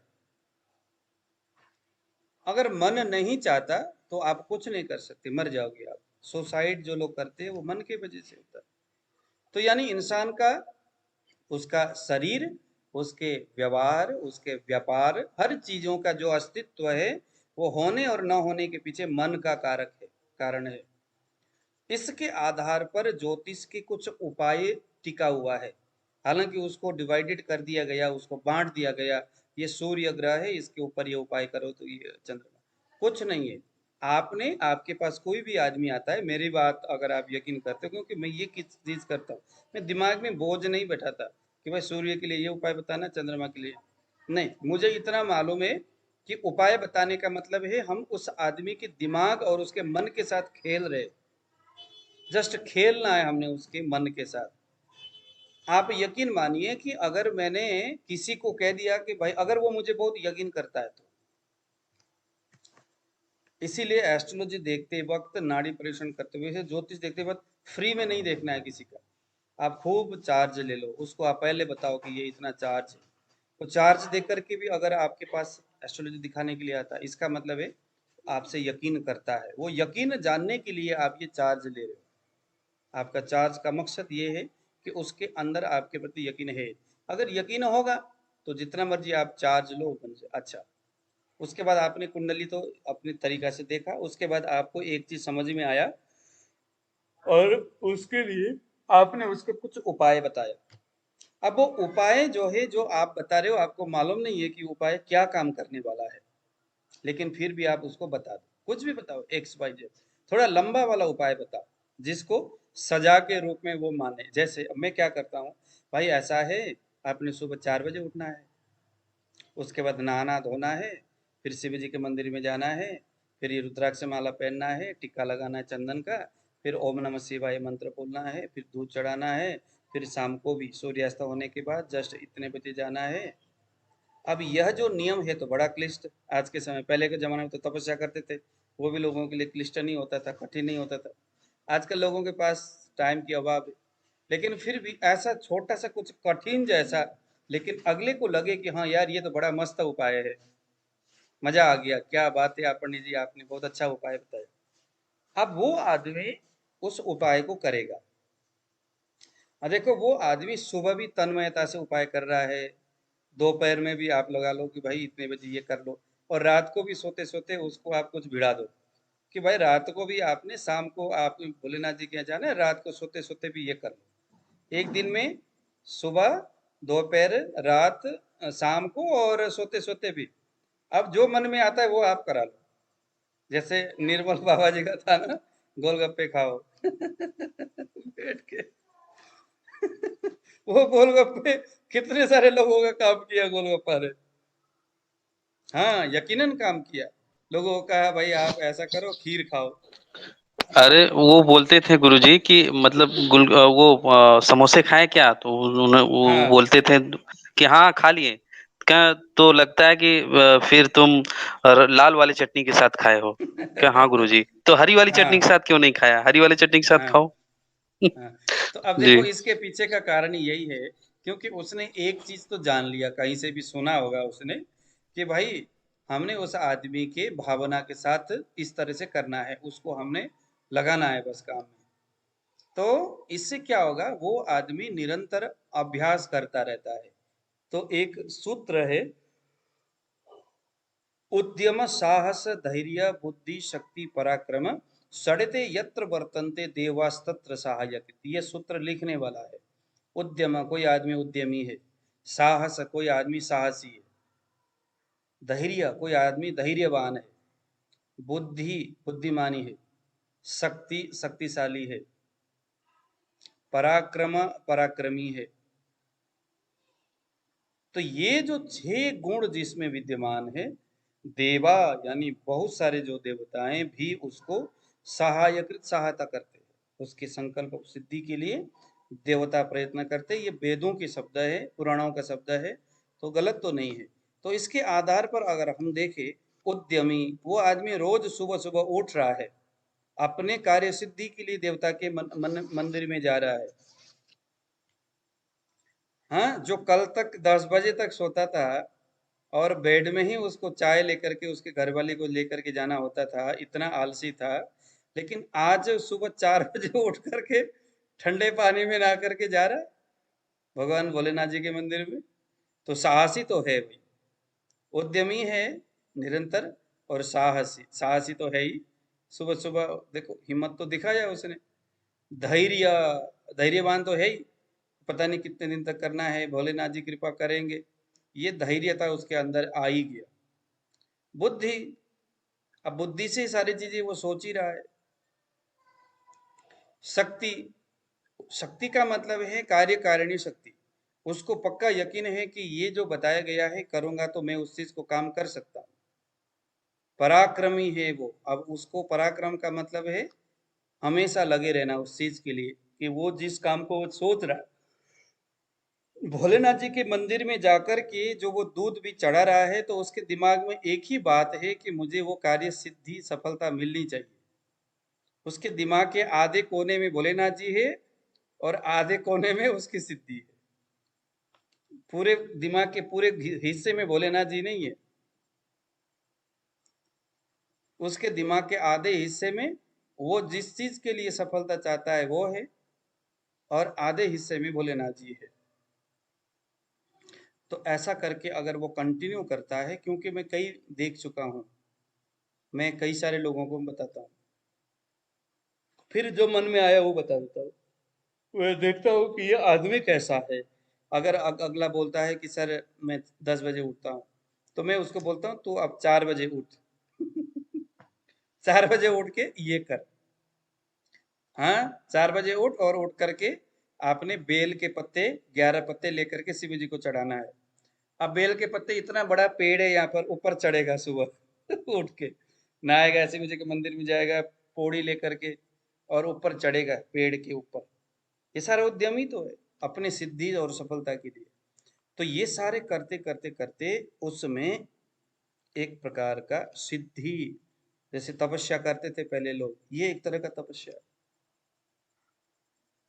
अगर मन नहीं चाहता तो आप कुछ नहीं कर सकते, मर जाओगे आप। सुसाइड जो लोग करते हैं वो मन के वजह से होता है। तो यानी इंसान का, उसका शरीर, उसके व्यवहार, उसके व्यापार, हर चीजों का जो अस्तित्व है वो होने और न होने के पीछे मन का कारक है, कारण है। इसके आधार पर ज्योतिष के कुछ उपाय टिका हुआ है। हालांकि उसको डिवाइडेड कर दिया गया, उसको बांट दिया गया, ये सूर्य ग्रह है, इसके ऊपर ये उपाय करो, तो ये चंद्रमा। कुछ नहीं है। आपने, आपके पास कोई भी आदमी आता है, मेरी बात अगर आप यकीन करते हो, क्योंकि मैं ये किस चीज करता हूँ, मैं दिमाग में बोझ नहीं बैठाता कि भाई सूर्य के लिए ये उपाय बताना, चंद्रमा के लिए नहीं। मुझे इतना मालूम है कि उपाय बताने का मतलब है हम उस आदमी के दिमाग और उसके मन के साथ खेल रहे, जस्ट खेलना है हमने उसके मन के साथ। आप यकीन मानिए कि अगर मैंने किसी को कह दिया कि भाई, अगर वो मुझे बहुत यकीन करता है तो, इसीलिए एस्ट्रोलॉजी देखते वक्त, नाड़ी परीक्षण करते हुए, ज्योतिष देखते वक्त फ्री में नहीं देखना है किसी का। आप खूब चार्ज ले लो, उसको आप पहले बताओ कि ये इतना चार्ज है। तो चार्ज देख करके भी अगर आपके पास एस्ट्रोलॉजी दिखाने के लिए आता है, इसका मतलब है आपसे यकीन करता है। वो यकीन जानने के लिए आप ये चार्ज ले रहे हो। आपका चार्ज का मकसद ये है कि उसके अंदर आपके प्रति यकीन है। अगर यकीन होगा तो जितना मर्जी आप चार्ज लो उतना से अच्छा। उसके बाद आपने कुंडली तो अपने तरीका से देखा, उसके बाद आपको एक चीज समझ में आया और उसके लिए आपने उसके कुछ उपाय बताया। अब वो उपाय जो है, जो आप बता रहे हो, आपको मालूम नहीं है कि उपाय क्या काम करने वाला है, लेकिन फिर भी आप उसको बता दो। कुछ भी बताओ, एक्स वाई जेड, थोड़ा लंबा वाला उपाय बताओ जिसको सजा के रूप में वो माने। जैसे अब मैं क्या करता हूँ, भाई ऐसा है, आपने सुबह 4 बजे उठना है, उसके बाद नहाना धोना है, फिर शिव जी के मंदिर में जाना है, फिर ये रुद्राक्ष माला पहनना है, टिक्का लगाना है चंदन का, फिर ओम नमः शिवाय मंत्र बोलना है, फिर दूध चढ़ाना है, फिर शाम को भी सूर्यास्त होने के बाद जस्ट इतने बजे जाना है। अब यह जो नियम है तो बड़ा क्लिष्ट आज के समय, पहले के जमाने में तो तपस्या करते थे, वो भी लोगों के लिए क्लिष्ट नहीं होता था, कठिन नहीं होता था। आजकल लोगों के पास टाइम की अभाव है, लेकिन फिर भी ऐसा छोटा सा कुछ कठिन जैसा, लेकिन अगले को लगे कि हाँ यार ये तो बड़ा मस्त उपाय है, मजा आ गया, क्या बात है आप पंडित जी, आपने बहुत अच्छा उपाय बताया। अब वो आदमी उस उपाय को करेगा। देखो वो आदमी सुबह भी तन्मयता से उपाय कर रहा है, दोपहर में भी आप लगा लो कि भाई इतने बजे ये कर लो, और रात को भी सोते सोते उसको आप कुछ भिड़ा दो कि भाई रात को भी आपने, शाम को आप भोलेनाथ जी के यहाँ जाना है, रात को सोते सोते भी ये कर लो। एक दिन में सुबह, दोपहर, रात, शाम को और सोते सोते भी। अब जो मन में आता है वो आप करा लो। जैसे निर्मल बाबा जी का था ना, गोलगप्पे खाओ बैठ के वो गोलगप्पे कितने सारे लोगों का काम किया गोलगप्पा ने। हाँ यकीनन काम किया। लोगों को कहा भाई आप ऐसा करो, खीर खाओ।
अरे वो बोलते थे गुरुजी कि मतलब समोसे खाएं क्या, तो वो
हाँ
बोलते थे कि हाँ खा लिए क्या, तो लगता है कि फिर तुम लाल वाली चटनी के साथ खाए हो क्या। हाँ गुरुजी, तो हरी वाली चटनी के
हाँ
साथ क्यों नहीं खाया, हरी वाली चटनी के साथ
हाँ
खाओ।
हाँ। तो अब
जी।
देखो इसके पीछे का कारण यही है, क्योंकि उसने एक चीज तो जान लिया, कहीं से भी सुना होगा उसने कि भाई हमने उस आदमी के भावना के साथ इस तरह से करना है, उसको हमने लगाना है बस काम में। तो इससे क्या होगा, वो आदमी निरंतर अभ्यास करता रहता है। तो एक सूत्र है, उद्यम साहस धैर्य बुद्धि शक्ति पराक्रम सड़ते यत्र वर्तन्ते देवास्तत्र सहायक, ये सूत्र लिखने वाला है। उद्यम कोई आदमी उद्यमी है, साहस कोई आदमी साहसी है, धैर्य कोई आदमी धैर्यवान है, बुद्धि बुद्धिमानी है, शक्ति शक्तिशाली है, पराक्रम पराक्रमी है। तो ये जो 6 गुण जिसमें विद्यमान है, देवा यानी बहुत सारे जो देवताएं भी उसको सहायकृत सहायता करते हैं, उसके संकल्प सिद्धि के लिए देवता प्रयत्न करते हैं। ये वेदों के शब्द है, पुराणों का शब्द है, तो गलत तो नहीं है। तो इसके आधार पर अगर हम देखें, उद्यमी वो आदमी रोज सुबह सुबह उठ रहा है, अपने कार्य सिद्धि के लिए देवता के मंदिर में जा रहा है। हाँ, जो कल तक 10 बजे तक सोता था और बेड में ही उसको चाय लेकर के उसके घरवाली को लेकर के जाना होता था, इतना आलसी था, लेकिन आज सुबह 4 बजे उठ करके ठंडे पानी में नहा करके जा रहा है भगवान भोलेनाथ जी के मंदिर में। तो साहसी तो है भाई, उद्यमी है निरंतर, और साहसी साहसी तो है ही। सुबह सुबह देखो हिम्मत तो दिखाया उसने। धैर्य धैर्यवान तो है ही, पता नहीं कितने दिन तक करना है, भोलेनाथ जी कृपा करेंगे, ये धैर्यता उसके अंदर आ ही गया। बुद्धि, अब बुद्धि से ही सारी चीजें वो सोच ही रहा है। शक्ति, शक्ति का मतलब है कार्यकारिणी शक्ति, उसको पक्का यकीन है कि ये जो बताया गया है करूंगा तो मैं उस चीज को काम कर सकता हूँ। पराक्रमी है वो, अब उसको पराक्रम का मतलब है हमेशा लगे रहना उस चीज के लिए, कि वो जिस काम को वो सोच रहा है, भोलेनाथ जी के मंदिर में जाकर के जो वो दूध भी चढ़ा रहा है, तो उसके दिमाग में एक ही बात है कि मुझे वो कार्य सिद्धि सफलता मिलनी चाहिए। उसके दिमाग के आधे कोने में भोलेनाथ जी है और आधे कोने में उसकी सिद्धि है। पूरे दिमाग के पूरे हिस्से में भोलेनाथ जी नहीं है, उसके दिमाग के आधे हिस्से में वो जिस चीज के लिए सफलता चाहता है वो है, और आधे हिस्से में भोलेनाथ जी है। तो ऐसा करके अगर वो कंटिन्यू करता है, क्योंकि मैं कई देख चुका हूँ, मैं कई सारे लोगों को बताता हूँ, फिर जो मन में आया वो बता देता हूँ। मैं देखता हूँ कि ये आदमी कैसा है। अगर अगला बोलता है कि सर मैं 10 बजे उठता हूँ, तो मैं उसको बोलता हूँ तू अब 4 बजे उठ 4 बजे उठ के ये कर। हाँ, 4 बजे उठ, और उठ करके आपने बेल के पत्ते 11 पत्ते लेकर के शिव जी को चढ़ाना है। अब बेल के पत्ते, इतना बड़ा पेड़ है यहाँ पर, ऊपर चढ़ेगा सुबह उठ के, नहाएगा, शिव जी के मंदिर में जाएगा पौड़ी लेकर के, और ऊपर चढ़ेगा पेड़ के ऊपर। ये सारा उद्यम ही तो है अपने सिद्धि और सफलता के लिए। तो ये सारे करते करते करते उसमें एक प्रकार का सिद्धि, जैसे तपस्या करते थे पहले लोग, ये एक तरह का तपस्या है।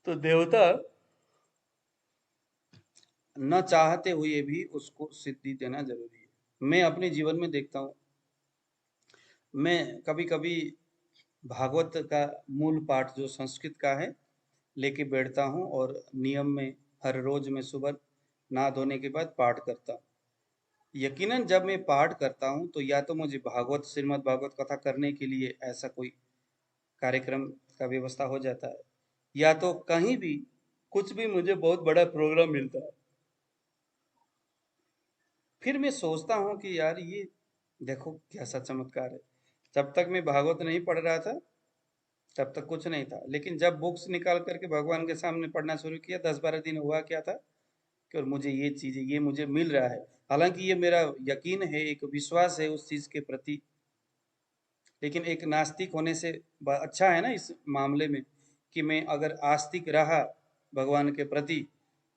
तो देवता न चाहते हुए भी उसको सिद्धि देना जरूरी है। मैं अपने जीवन में देखता हूँ, मैं कभी-कभी भागवत का मूल पाठ जो संस्कृत का है लेके बैठता हूँ और नियम में हर रोज मैं सुबह नहा धोने के बाद पाठ करता हूँ। यकीनन जब मैं पाठ करता हूँ तो या तो मुझे भागवत श्रीमद् भागवत कथा करने के लिए ऐसा कोई कार्यक्रम का व्यवस्था हो जाता है, या तो कहीं भी कुछ भी मुझे बहुत बड़ा प्रोग्राम मिलता है। फिर मैं सोचता हूँ कि यार ये देखो कैसा चमत्कार है। जब तक मैं भागवत नहीं पढ़ रहा था तब तक कुछ नहीं था, लेकिन जब बुक्स निकाल करके भगवान के सामने पढ़ना शुरू किया 10-12 दिन हुआ क्या था कि और मुझे ये चीज़ें ये मुझे मिल रहा है। हालांकि ये मेरा यकीन है, एक विश्वास है उस चीज़ के प्रति, लेकिन एक नास्तिक होने से अच्छा है ना इस मामले में कि मैं अगर आस्तिक रहा भगवान के प्रति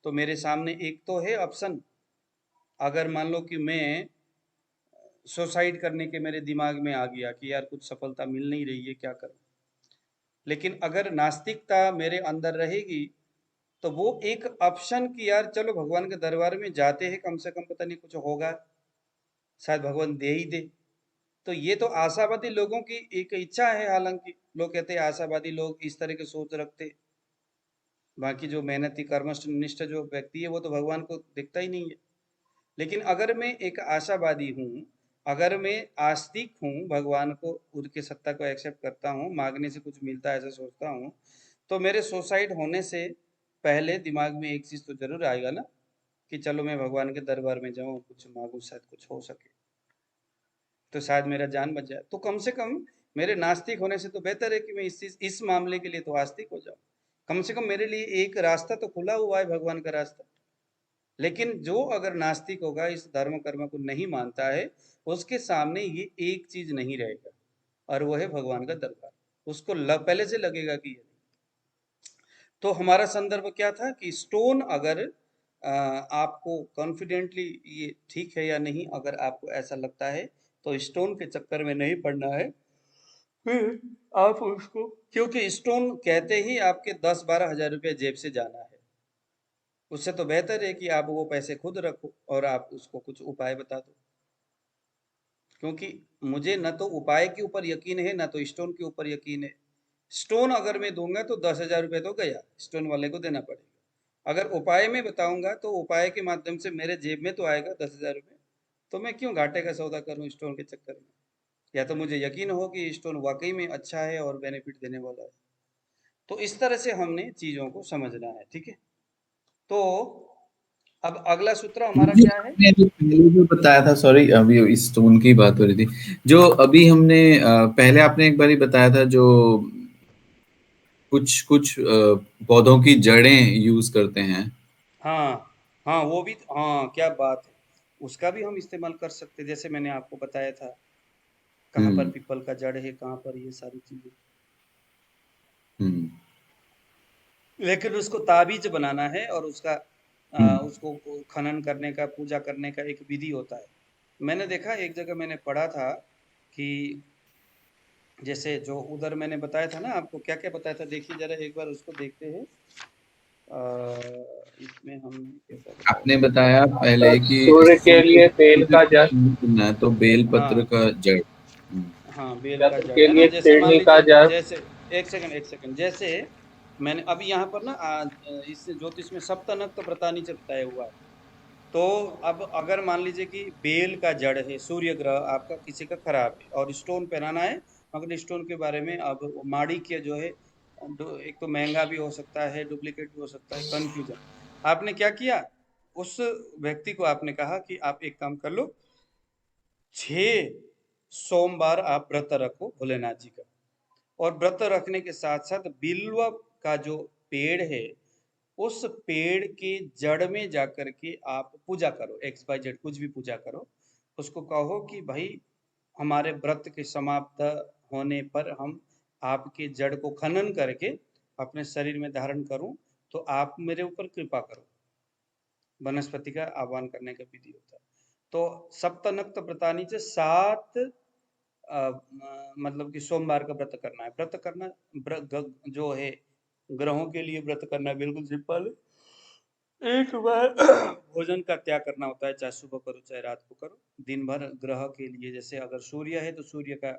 तो मेरे सामने एक तो है ऑप्शन, अगर मान लो कि मैं सुसाइड करने के मेरे दिमाग में आ गया कि यार कुछ सफलता मिल नहीं रही है, क्या करूं। लेकिन अगर नास्तिकता मेरे अंदर रहेगी तो वो एक ऑप्शन कि यार चलो भगवान के दरबार में जाते हैं, कम से कम पता नहीं कुछ होगा, शायद भगवान दे ही दे। तो ये तो आशावादी लोगों की एक इच्छा है, हालांकि लोग कहते हैं आशावादी लोग इस तरह की सोच रखते, बाकी जो मेहनती कर्मनिष्ठ जो व्यक्ति है वो तो भगवान को दिखता ही नहीं है। लेकिन अगर मैं एक आशावादी हूँ, अगर मैं आस्तिक हूँ, भगवान को उनकी सत्ता को एक्सेप्ट करता हूँ, मांगने से कुछ मिलता है ऐसा सोचता हूँ, तो मेरे सुसाइड होने से पहले दिमाग में एक चीज़ तो जरूर आएगा ना कि चलो मैं भगवान के दरबार में जाऊँ, कुछ मांगू, शायद कुछ हो सके, तो शायद मेरा जान बच जाए। तो कम से कम मेरे नास्तिक होने से तो बेहतर है कि मैं इस मामले के लिए तो आस्तिक हो जाऊँ। कम से कम मेरे लिए एक रास्ता तो खुला हुआ है, भगवान का रास्ता। लेकिन जो अगर नास्तिक होगा, इस धर्म कर्म को नहीं मानता है, उसके सामने ये एक चीज नहीं रहेगा और वो है भगवान का दरबार। उसको पहले से लगेगा कि ये नहीं। तो हमारा संदर्भ क्या था कि स्टोन अगर आपको कॉन्फिडेंटली ये ठीक है या नहीं, अगर आपको ऐसा लगता है तो स्टोन के चक्कर में नहीं पड़ना है। फिर आप उसको, क्योंकि स्टोन कहते ही आपके 10-12 हजार रुपये जेब से जाना है, उससे तो बेहतर है कि आप वो पैसे खुद रखो और आप उसको कुछ उपाय बता दो। क्योंकि मुझे न तो उपाय के ऊपर यकीन है, न तो स्टोन के ऊपर यकीन है। स्टोन अगर मैं दूंगा तो 10,000 रुपये तो गया, स्टोन वाले को देना पड़ेगा। अगर उपाय में बताऊंगा तो उपाय के माध्यम से मेरे जेब में तो आएगा 10,000 रुपये, तो मैं क्यों घाटे का सौदा करूं स्टोन के चक्कर में। या तो मुझे यकीन हो कि स्टोन वाकई में अच्छा है और बेनिफिट देने वाला है। तो इस तरह से हमने चीजों को समझना है, ठीक है। तो अब अगला सूत्र हमारा
मुझे
क्या है।
आपने जो पहले जो बताया था, सॉरी अभी इस टोन की बात हो रही थी, जो अभी हमने पहले आपने एक बारी बताया था, जो कुछ कुछ पौधों की जड़ें यूज करते हैं।
हाँ हाँ, वो भी, हाँ क्या बात है, उसका भी हम इस्तेमाल कर सकते हैं। जैसे मैंने आपको बताया था कहाँ पर
हम्म।
पीपल का जड़ है, कहाँ पर ये सारी चीजें।
हम्म।
लेकिन उसको ताबीज बनाना है और उसका
हम्म।
उसको खनन करने का, पूजा करने का एक विधि होता है। मैंने देखा, एक जगह मैंने पढ़ा था कि जैसे जो उधर मैंने बताया था ना आपको, क्या क्या बताया था, देखिए जरा एक बार उसको देखते हैं। इसमें हमने कैसा बताया
आपने
था।
बताया पहले
सर
कि
सूर्य के
स्टोन को
लिए बेल का जल,
सुनना है तो बेल पत्र
हाँ
का जड़। हम्म।
हाँ, बेल का
चंद्र
जड़
के
है ना।
लिए
जैसे मान
शिरनी का
लीजिए,
जल।
जैसे एक सेकंड, जैसे मैंने अभी यहाँ पर ना इस ज्योतिष में सप्तनक्त व्रतानी से बताया हुआ है। तो अब अगर मान लीजिए कि बेल का जड़ है, सूर्य ग्रह आपका किसी का खराब है और स्टोन पहनाना है, मगर स्टोन के बारे में अब माणिक्य जो है, एक तो महंगा भी हो सकता है, डुप्लीकेट भी हो सकता है, कंफ्यूजन। आपने क्या किया, उस व्यक्ति को आपने कहा कि आप एक काम कर लो, 6 सोमवार आप व्रत रखो भोलेनाथ जी का, और व्रत रखने के साथ साथ बिल्व का जो पेड़ है, उस पेड़ के जड़ में जाकर के आप पूजा करो, एक्स वाई जेड कुछ भी पूजा करो। उसको कहो कि भाई हमारे व्रत के समाप्त होने पर हम आपके जड़ को खनन करके अपने शरीर में धारण करूं, तो आप मेरे ऊपर कृपा करो। वनस्पति का आह्वान करने का विधि होता है। तो सप्तनक्त व्रतानी से 7 मतलब कि सोमवार का व्रत करना है। व्रत करना जो है ग्रहों के लिए व्रत करना बिल्कुल सिंपल है। एक बार भोजन का त्याग करना होता है, चाहे सुबह करो चाहे रात को करो। दिन भर ग्रह के लिए, जैसे अगर सूर्य है तो सूर्य का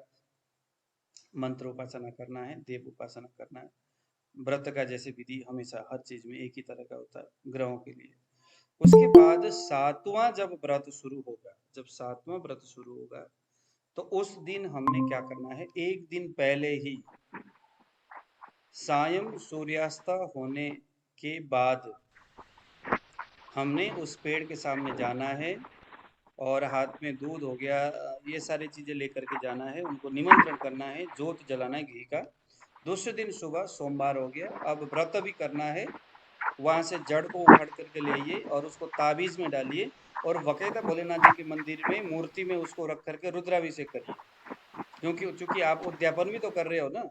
मंत्र उपासना करना है, देव उपासना करना है। व्रत का जैसे विधि हमेशा हर चीज में एक ही तरह का होता है ग्रहों के लिए। उसके बाद सातवां जब व्रत शुरू होगा, जब सातवां व्रत शुरू होगा, तो उस दिन हमने क्या करना है, एक दिन पहले ही सायं सूर्यास्त होने के बाद हमने उस पेड़ के सामने जाना है और हाथ में दूध हो गया, ये सारी चीजें लेकर के जाना है, उनको निमंत्रण करना है, जोत जलाना है घी का। दूसरे दिन सुबह सोमवार हो गया, अब व्रत भी करना है। वहां से जड़ को उखाड़ करके ले आइए और उसको ताबीज में डालिए और बकायदा भोलेनाथ जी के मंदिर में मूर्ति में उसको रख करके रुद्राभिषेक करिए। क्योंकि चूंकि आप उद्यापन भी तो कर रहे हो ना,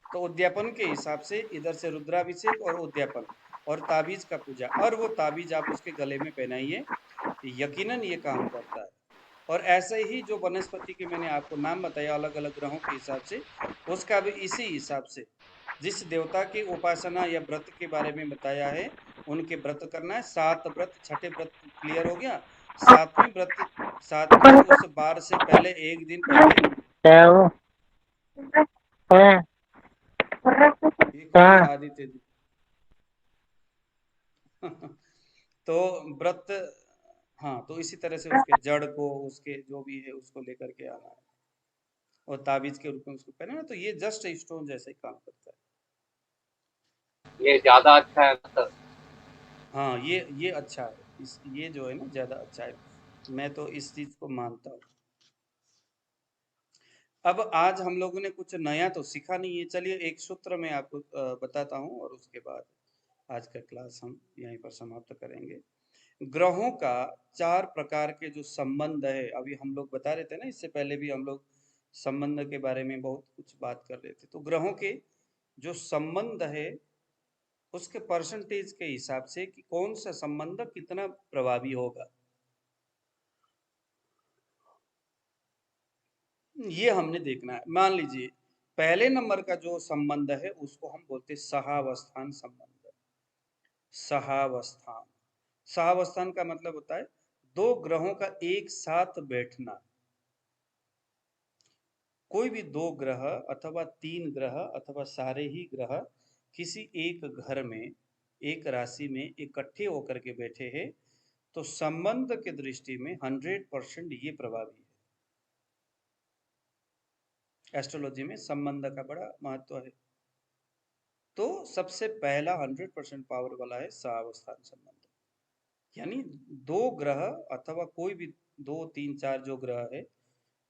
तो उद्यापन के हिसाब से इधर से रुद्राभिषेक और उद्यापन और ताबीज का पूजा, और वो ताबीज आप उसके गले में पहनाइए, यकीनन ये काम करता है। और ऐसे ही जो वनस्पति के मैंने आपको नाम बताया अलग अलग ग्रहों के हिसाब से, उसका भी इसी हिसाब से जिस देवता की उपासना या व्रत के बारे में बताया है उनके व्रत करना है। 7 व्रत, छठे व्रत क्लियर हो गया। सातवें व्रत, सातवें उस बार से पहले एक दिन पहले, ये कौन है आदित्य जी? तो व्रत, हाँ, तो इसी तरह से उसके जड़ को, उसके जो भी है उसको लेकर के आना है और ताबीज के रूप में उसको पहनना, तो ये जस्ट स्टोन जैसे ही काम करता है।
ये ज्यादा अच्छा है सर।
हाँ, ये अच्छा है, इस ये जो है ना ज्यादा अच्छा है, मैं तो इस चीज को मानता हूँ। अब आज हम लोगों ने कुछ नया तो सीखा नहीं है, चलिए एक सूत्र मैं आपको बताता हूँ और उसके बाद आज का क्लास हम यहीं पर समाप्त करेंगे। ग्रहों का 4 प्रकार के जो संबंध है, अभी हम लोग बता रहे थे ना, इससे पहले भी हम लोग संबंध के बारे में बहुत कुछ बात कर रहे थे। तो ग्रहों के जो संबंध है उसके परसेंटेज के हिसाब से कि कौन सा संबंध कितना प्रभावी होगा, ये हमने देखना है। मान लीजिए पहले नंबर का जो संबंध है उसको हम बोलते हैं सहावस्थान संबंध। सहावस्थान, सहावस्थान का मतलब होता है दो ग्रहों का एक साथ बैठना। कोई भी दो ग्रह अथवा तीन ग्रह अथवा सारे ही ग्रह किसी एक घर में, एक राशि में इकट्ठे होकर के बैठे हैं, तो संबंध के दृष्टि में 100% ये प्रभावी है। एस्ट्रोलॉजी में संबंध का बड़ा महत्व है। तो सबसे पहला 100% पावर वाला है सहावस्थान संबंध, यानी दो ग्रह अथवा कोई भी दो तीन चार जो ग्रह है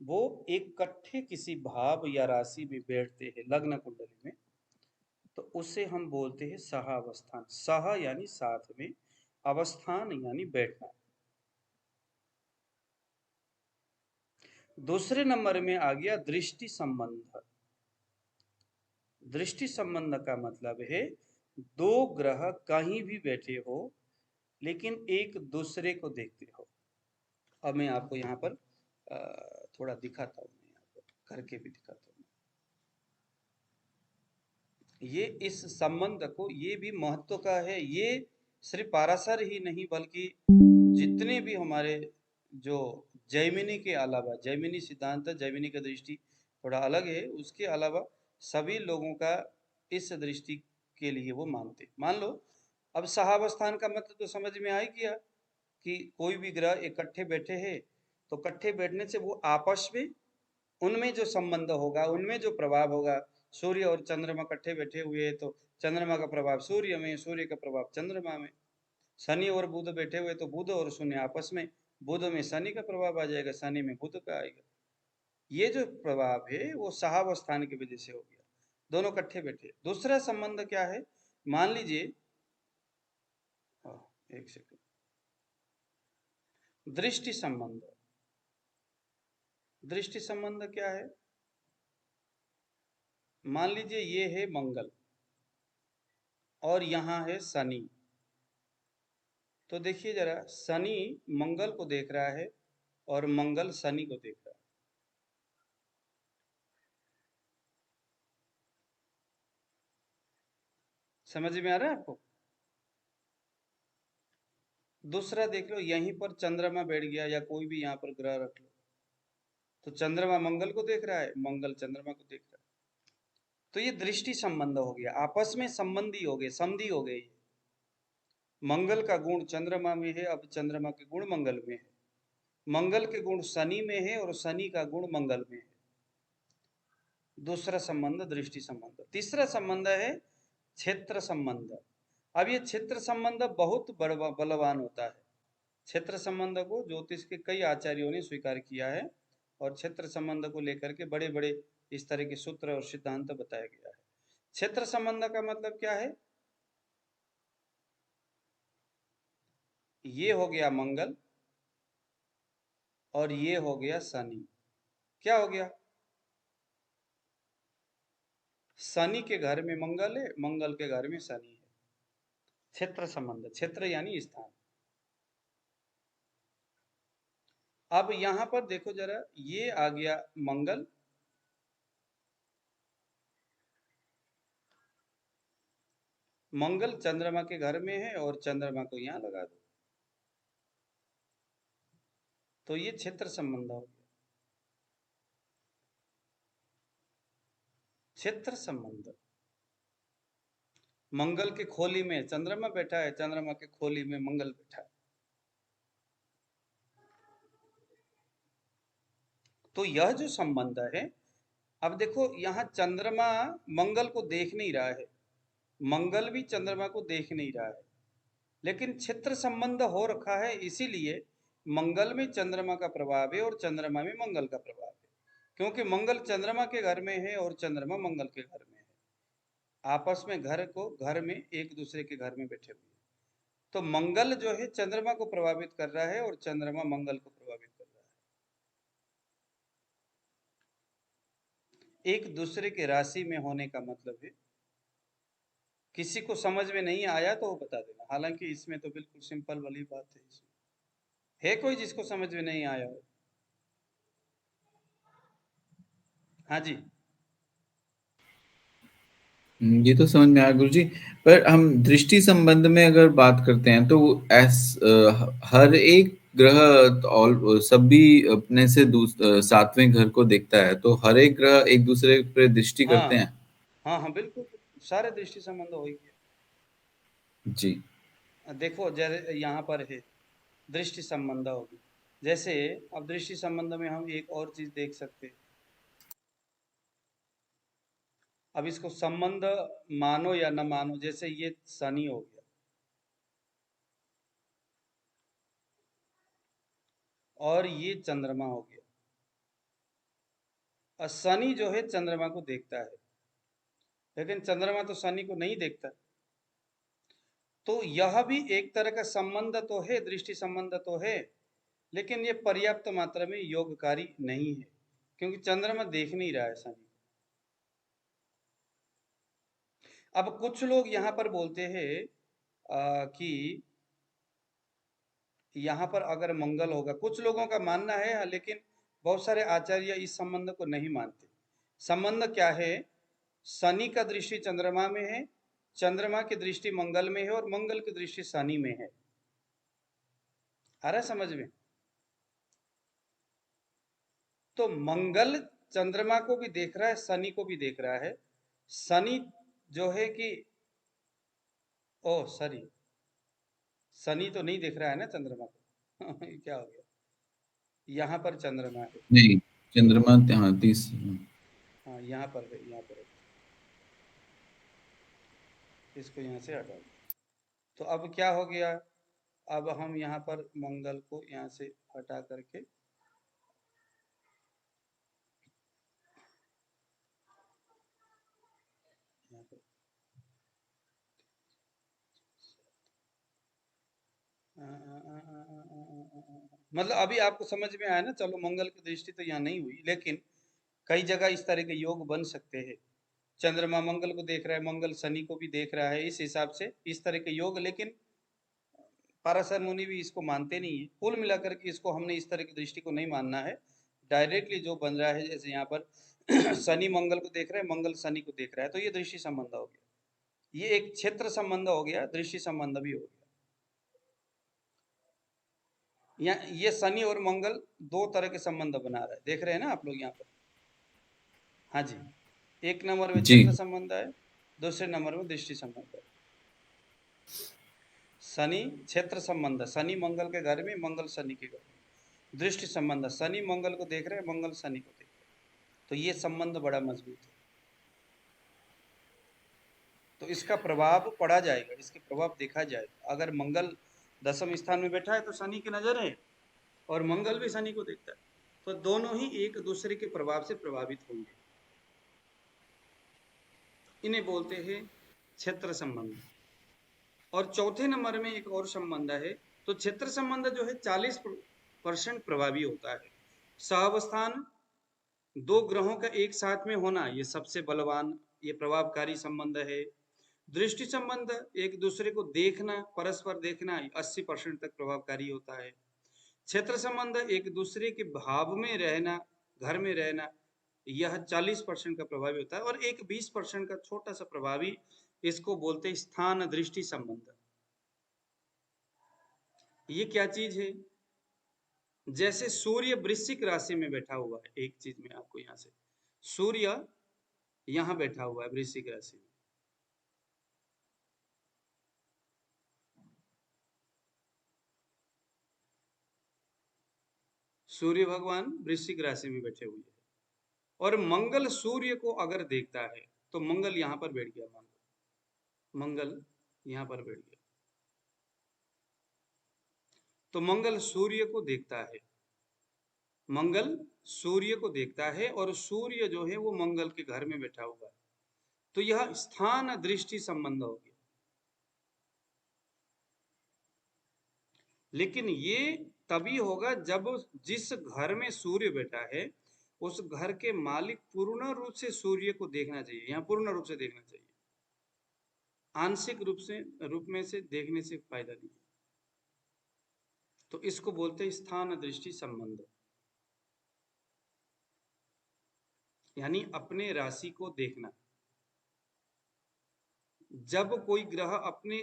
वो इकट्ठे किसी भाव या राशि में बैठते हैं लग्न कुंडली में, तो उसे हम बोलते हैं सहावस्थान। सह यानी साथ में, अवस्थान यानी बैठना। दूसरे नंबर में आ गया दृष्टि संबंध। दृष्टि संबंध का मतलब है दो ग्रह कहीं भी बैठे हो लेकिन एक दूसरे को देखते हो। अब मैं आपको यहाँ पर थोड़ा दिखाता हूँ, मैं यहाँ पर करके भी दिखाता हूँ। ये इस संबंध को, ये भी महत्व का है। ये सिर्फ पाराशर ही नहीं बल्कि जितने भी हमारे जो जैमिनी के अलावा, जैमिनी सिद्धांत, जैमिनी का दृष्टि थोड़ा अलग है, उसके अलावा सभी लोगों का इस दृष्टि के लिए वो मानते। मान लो अब सहावस्थान का मतलब तो समझ में आ ही गया कि कोई भी ग्रह इकट्ठे बैठे हैं, तो इकट्ठे बैठने से वो आपस में, उनमें जो संबंध होगा, उनमें जो प्रभाव होगा, सूर्य और चंद्रमा इकट्ठे बैठे हुए हैं तो चंद्रमा का प्रभाव सूर्य में, सूर्य का प्रभाव चंद्रमा में। शनि और बुध बैठे हुए तो बुध और शून्य आपस में, बुध में शनि का प्रभाव आ जाएगा, शनि में बुध का आएगा। ये जो प्रभाव है वो सहावस्थान की वजह से हो गया, दोनों इकट्ठे बैठे। दूसरा संबंध क्या है, मान लीजिए, एक सेकंड, दृष्टि संबंध। दृष्टि संबंध क्या है, मान लीजिए ये है मंगल और यहाँ है शनि। तो देखिए जरा, शनि मंगल को देख रहा है और मंगल शनि को देख रहा है। समझ में आ रहा है आपको? दूसरा देख लो, यहीं पर चंद्रमा बैठ गया या कोई भी यहाँ पर ग्रह रख लो, तो चंद्रमा मंगल को देख रहा है, मंगल चंद्रमा को देख रहा है। तो ये दृष्टि संबंध हो गया, आपस में संबंधी हो गए, संधि हो गई। मंगल का गुण चंद्रमा में है, अब चंद्रमा के गुण मंगल में है। मंगल के गुण शनि में है और शनि का गुण मंगल में है। दूसरा संबंध दृष्टि संबंध। तीसरा संबंध है क्षेत्र संबंध। अब ये क्षेत्र संबंध बहुत बलवान होता है। क्षेत्र संबंध को ज्योतिष के कई आचार्यों ने स्वीकार किया है और क्षेत्र संबंध को लेकर के बड़े बड़े इस तरह के सूत्र और सिद्धांत बताया गया है। क्षेत्र संबंध का मतलब क्या है? ये हो गया मंगल और ये हो गया शनि। क्या हो गया? शनि के घर में मंगल है, मंगल के घर में शनि है। क्षेत्र संबंध, क्षेत्र यानी स्थान। अब यहां पर देखो जरा, ये आ गया मंगल, मंगल चंद्रमा के घर में है और चंद्रमा को यहां लगा दो, तो ये क्षेत्र संबंध हो गया। क्षेत्र संबंध, मंगल के खोली में चंद्रमा बैठा है, चंद्रमा के खोली में मंगल बैठा है, तो यह जो संबंध है, अब देखो यहां चंद्रमा मंगल को देख नहीं रहा है, मंगल भी चंद्रमा को देख नहीं रहा है, लेकिन क्षेत्र संबंध हो रखा है, इसीलिए मंगल में चंद्रमा का प्रभाव है और चंद्रमा में मंगल का प्रभाव है, क्योंकि मंगल चंद्रमा के घर में है और चंद्रमा मंगल के घर में है। आपस में घर में एक दूसरे के घर में बैठे हुए हैं। तो मंगल जो है चंद्रमा को प्रभावित कर रहा है और चंद्रमा मंगल को प्रभावित कर रहा है। एक दूसरे के राशि में होने का मतलब है, किसी को समझ में नहीं आया तो वो बता देना, हालांकि इसमें तो बिल्कुल सिंपल वाली बात है। इसमें है कोई जिसको समझ में नहीं आया हो? हाँ जी।
ये तो समझ में आया गुरुजी। पर हम दृष्टि संबंध में अगर बात करते हैं तो हर एक ग्रह और सभी अपने से सातवें घर को देखता है, तो हर एक ग्रह एक दूसरे पर दृष्टि
हाँ
करते हैं।
हाँ हाँ, बिल्कुल बिल्कुल, सारे दृष्टि संबंध हो गया।
जी।
देखो जैसे यहाँ पर है दृष्टि संबंध होगी, जैसे अब दृष्टि संबंध में हम एक और चीज देख सकते हैं। अब इसको संबंध मानो या न मानो, जैसे ये शनि हो गया और ये चंद्रमा हो गया, और शनि जो है चंद्रमा को देखता है, लेकिन चंद्रमा तो शनि को नहीं देखता। तो यह भी एक तरह का संबंध तो है, दृष्टि संबंध तो है, लेकिन ये पर्याप्त मात्रा में योगकारी नहीं है, क्योंकि चंद्रमा देख नहीं रहा है शनि। अब कुछ लोग यहाँ पर बोलते हैं कि यहाँ पर अगर मंगल होगा, कुछ लोगों का मानना है, लेकिन बहुत सारे आचार्य इस संबंध को नहीं मानते। संबंध क्या है? शनि का दृष्टि चंद्रमा में है, चंद्रमा की दृष्टि मंगल में है और मंगल की दृष्टि शनि में है। आ रहा है समझ में? तो मंगल चंद्रमा को भी देख रहा है, शनि को भी देख रहा है। शनि जो है कि ओ सॉरी, शनि तो नहीं देख रहा है ना चंद्रमा को। ये क्या हो गया? यहाँ पर चंद्रमा है,
नहीं, चंद्रमा हाँ 30।
हाँ यहाँ पर है, यहाँ पर है, इसको यहाँ से हटा दो। तो अब क्या हो गया? अब हम यहाँ पर मंगल को यहाँ से हटा करके यहाँ पर मतलब अभी आपको समझ में आया ना? चलो मंगल की दृष्टि तो यहाँ नहीं हुई, लेकिन कई जगह इस तरह के योग बन सकते हैं। चंद्रमा मंगल को देख रहा है, मंगल शनि को भी देख रहा है, इस हिसाब से इस तरह के योग। लेकिन पाराशर मुनि भी इसको मानते नहीं है। कुल मिलाकर के इसको हमने इस तरह की दृष्टि को नहीं मानना है। डायरेक्टली जो बन रहा है, जैसे यहाँ पर शनि मंगल को देख रहा है, मंगल शनि को देख रहा है, तो ये दृष्टि संबंध हो गया। ये एक क्षेत्र संबंध हो गया, दृष्टि संबंध भी हो गया। ये शनि और मंगल दो तरह के संबंध बना रहा है, देख रहे हैं ना आप लोग यहाँ पर। हाँ जी, एक नंबर में
जी
क्षेत्र संबंध है, दूसरे नंबर में दृष्टि संबंध है। शनि क्षेत्र संबंध, शनि मंगल के घर में, मंगल शनि के घर में। दृष्टि संबंध, शनि मंगल को देख रहे हैं, मंगल शनि को देख रहे हैं, तो ये संबंध बड़ा मजबूत है। तो इसका प्रभाव पड़ा जाएगा, इसके प्रभाव देखा जाएगा। अगर मंगल दसम स्थान में बैठा है तो शनि की नजर है, और मंगल भी शनि को देखता है, तो दोनों ही एक दूसरे के प्रभाव से प्रभावित होंगे। इन्हें बोलते हैं क्षेत्र संबंध। और चौथे नंबर में एक और संबंध है, तो क्षेत्र संबंध जो है 40% प्रभावी होता है। सहावस्थान, दो ग्रहों का एक साथ में होना, ये सबसे बलवान, ये प्रभावकारी संबंध है। दृष्टि संबंध, एक दूसरे को देखना, परस्पर देखना, 80% तक प्रभावकारी होता है। क्षेत्र संबंध, एक दूसरे के भाव में रहना, घर में रहना, यह 40% का प्रभावी होता है। और एक 20% का छोटा सा प्रभावी, इसको बोलते हैं स्थान दृष्टि संबंध। ये क्या चीज है? जैसे सूर्य वृश्चिक राशि में बैठा हुआ है, एक चीज में आपको यहां से, सूर्य यहां बैठा हुआ है वृश्चिक राशि में, सूर्य भगवान वृश्चिक राशि में बैठे हुए हैं, और मंगल सूर्य को अगर देखता है तो मंगल यहां पर बैठ गया, मंगल यहां पर बैठ गया, तो मंगल सूर्य को देखता है, मंगल सूर्य को देखता है, और सूर्य जो है वो मंगल के घर में बैठा हुआ है, तो यह स्थान दृष्टि संबंध हो गया। लेकिन ये तभी होगा जब जिस घर में सूर्य बैठा है उस घर के मालिक पूर्ण रूप से सूर्य को देखना चाहिए। यहाँ पूर्ण रूप से देखना चाहिए, आंशिक रूप में से देखने से फायदा नहीं। तो इसको बोलते हैं स्थान दृष्टि संबंध, यानी अपने राशि को देखना। जब कोई ग्रह अपने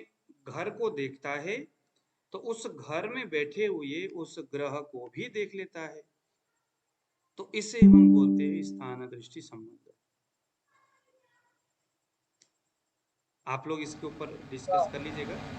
घर को देखता है तो उस घर में बैठे हुए उस ग्रह को भी देख लेता है, तो इसे हम बोलते हैं स्थान दृष्टि संबंध। आप लोग इसके ऊपर डिस्कस कर लीजिएगा।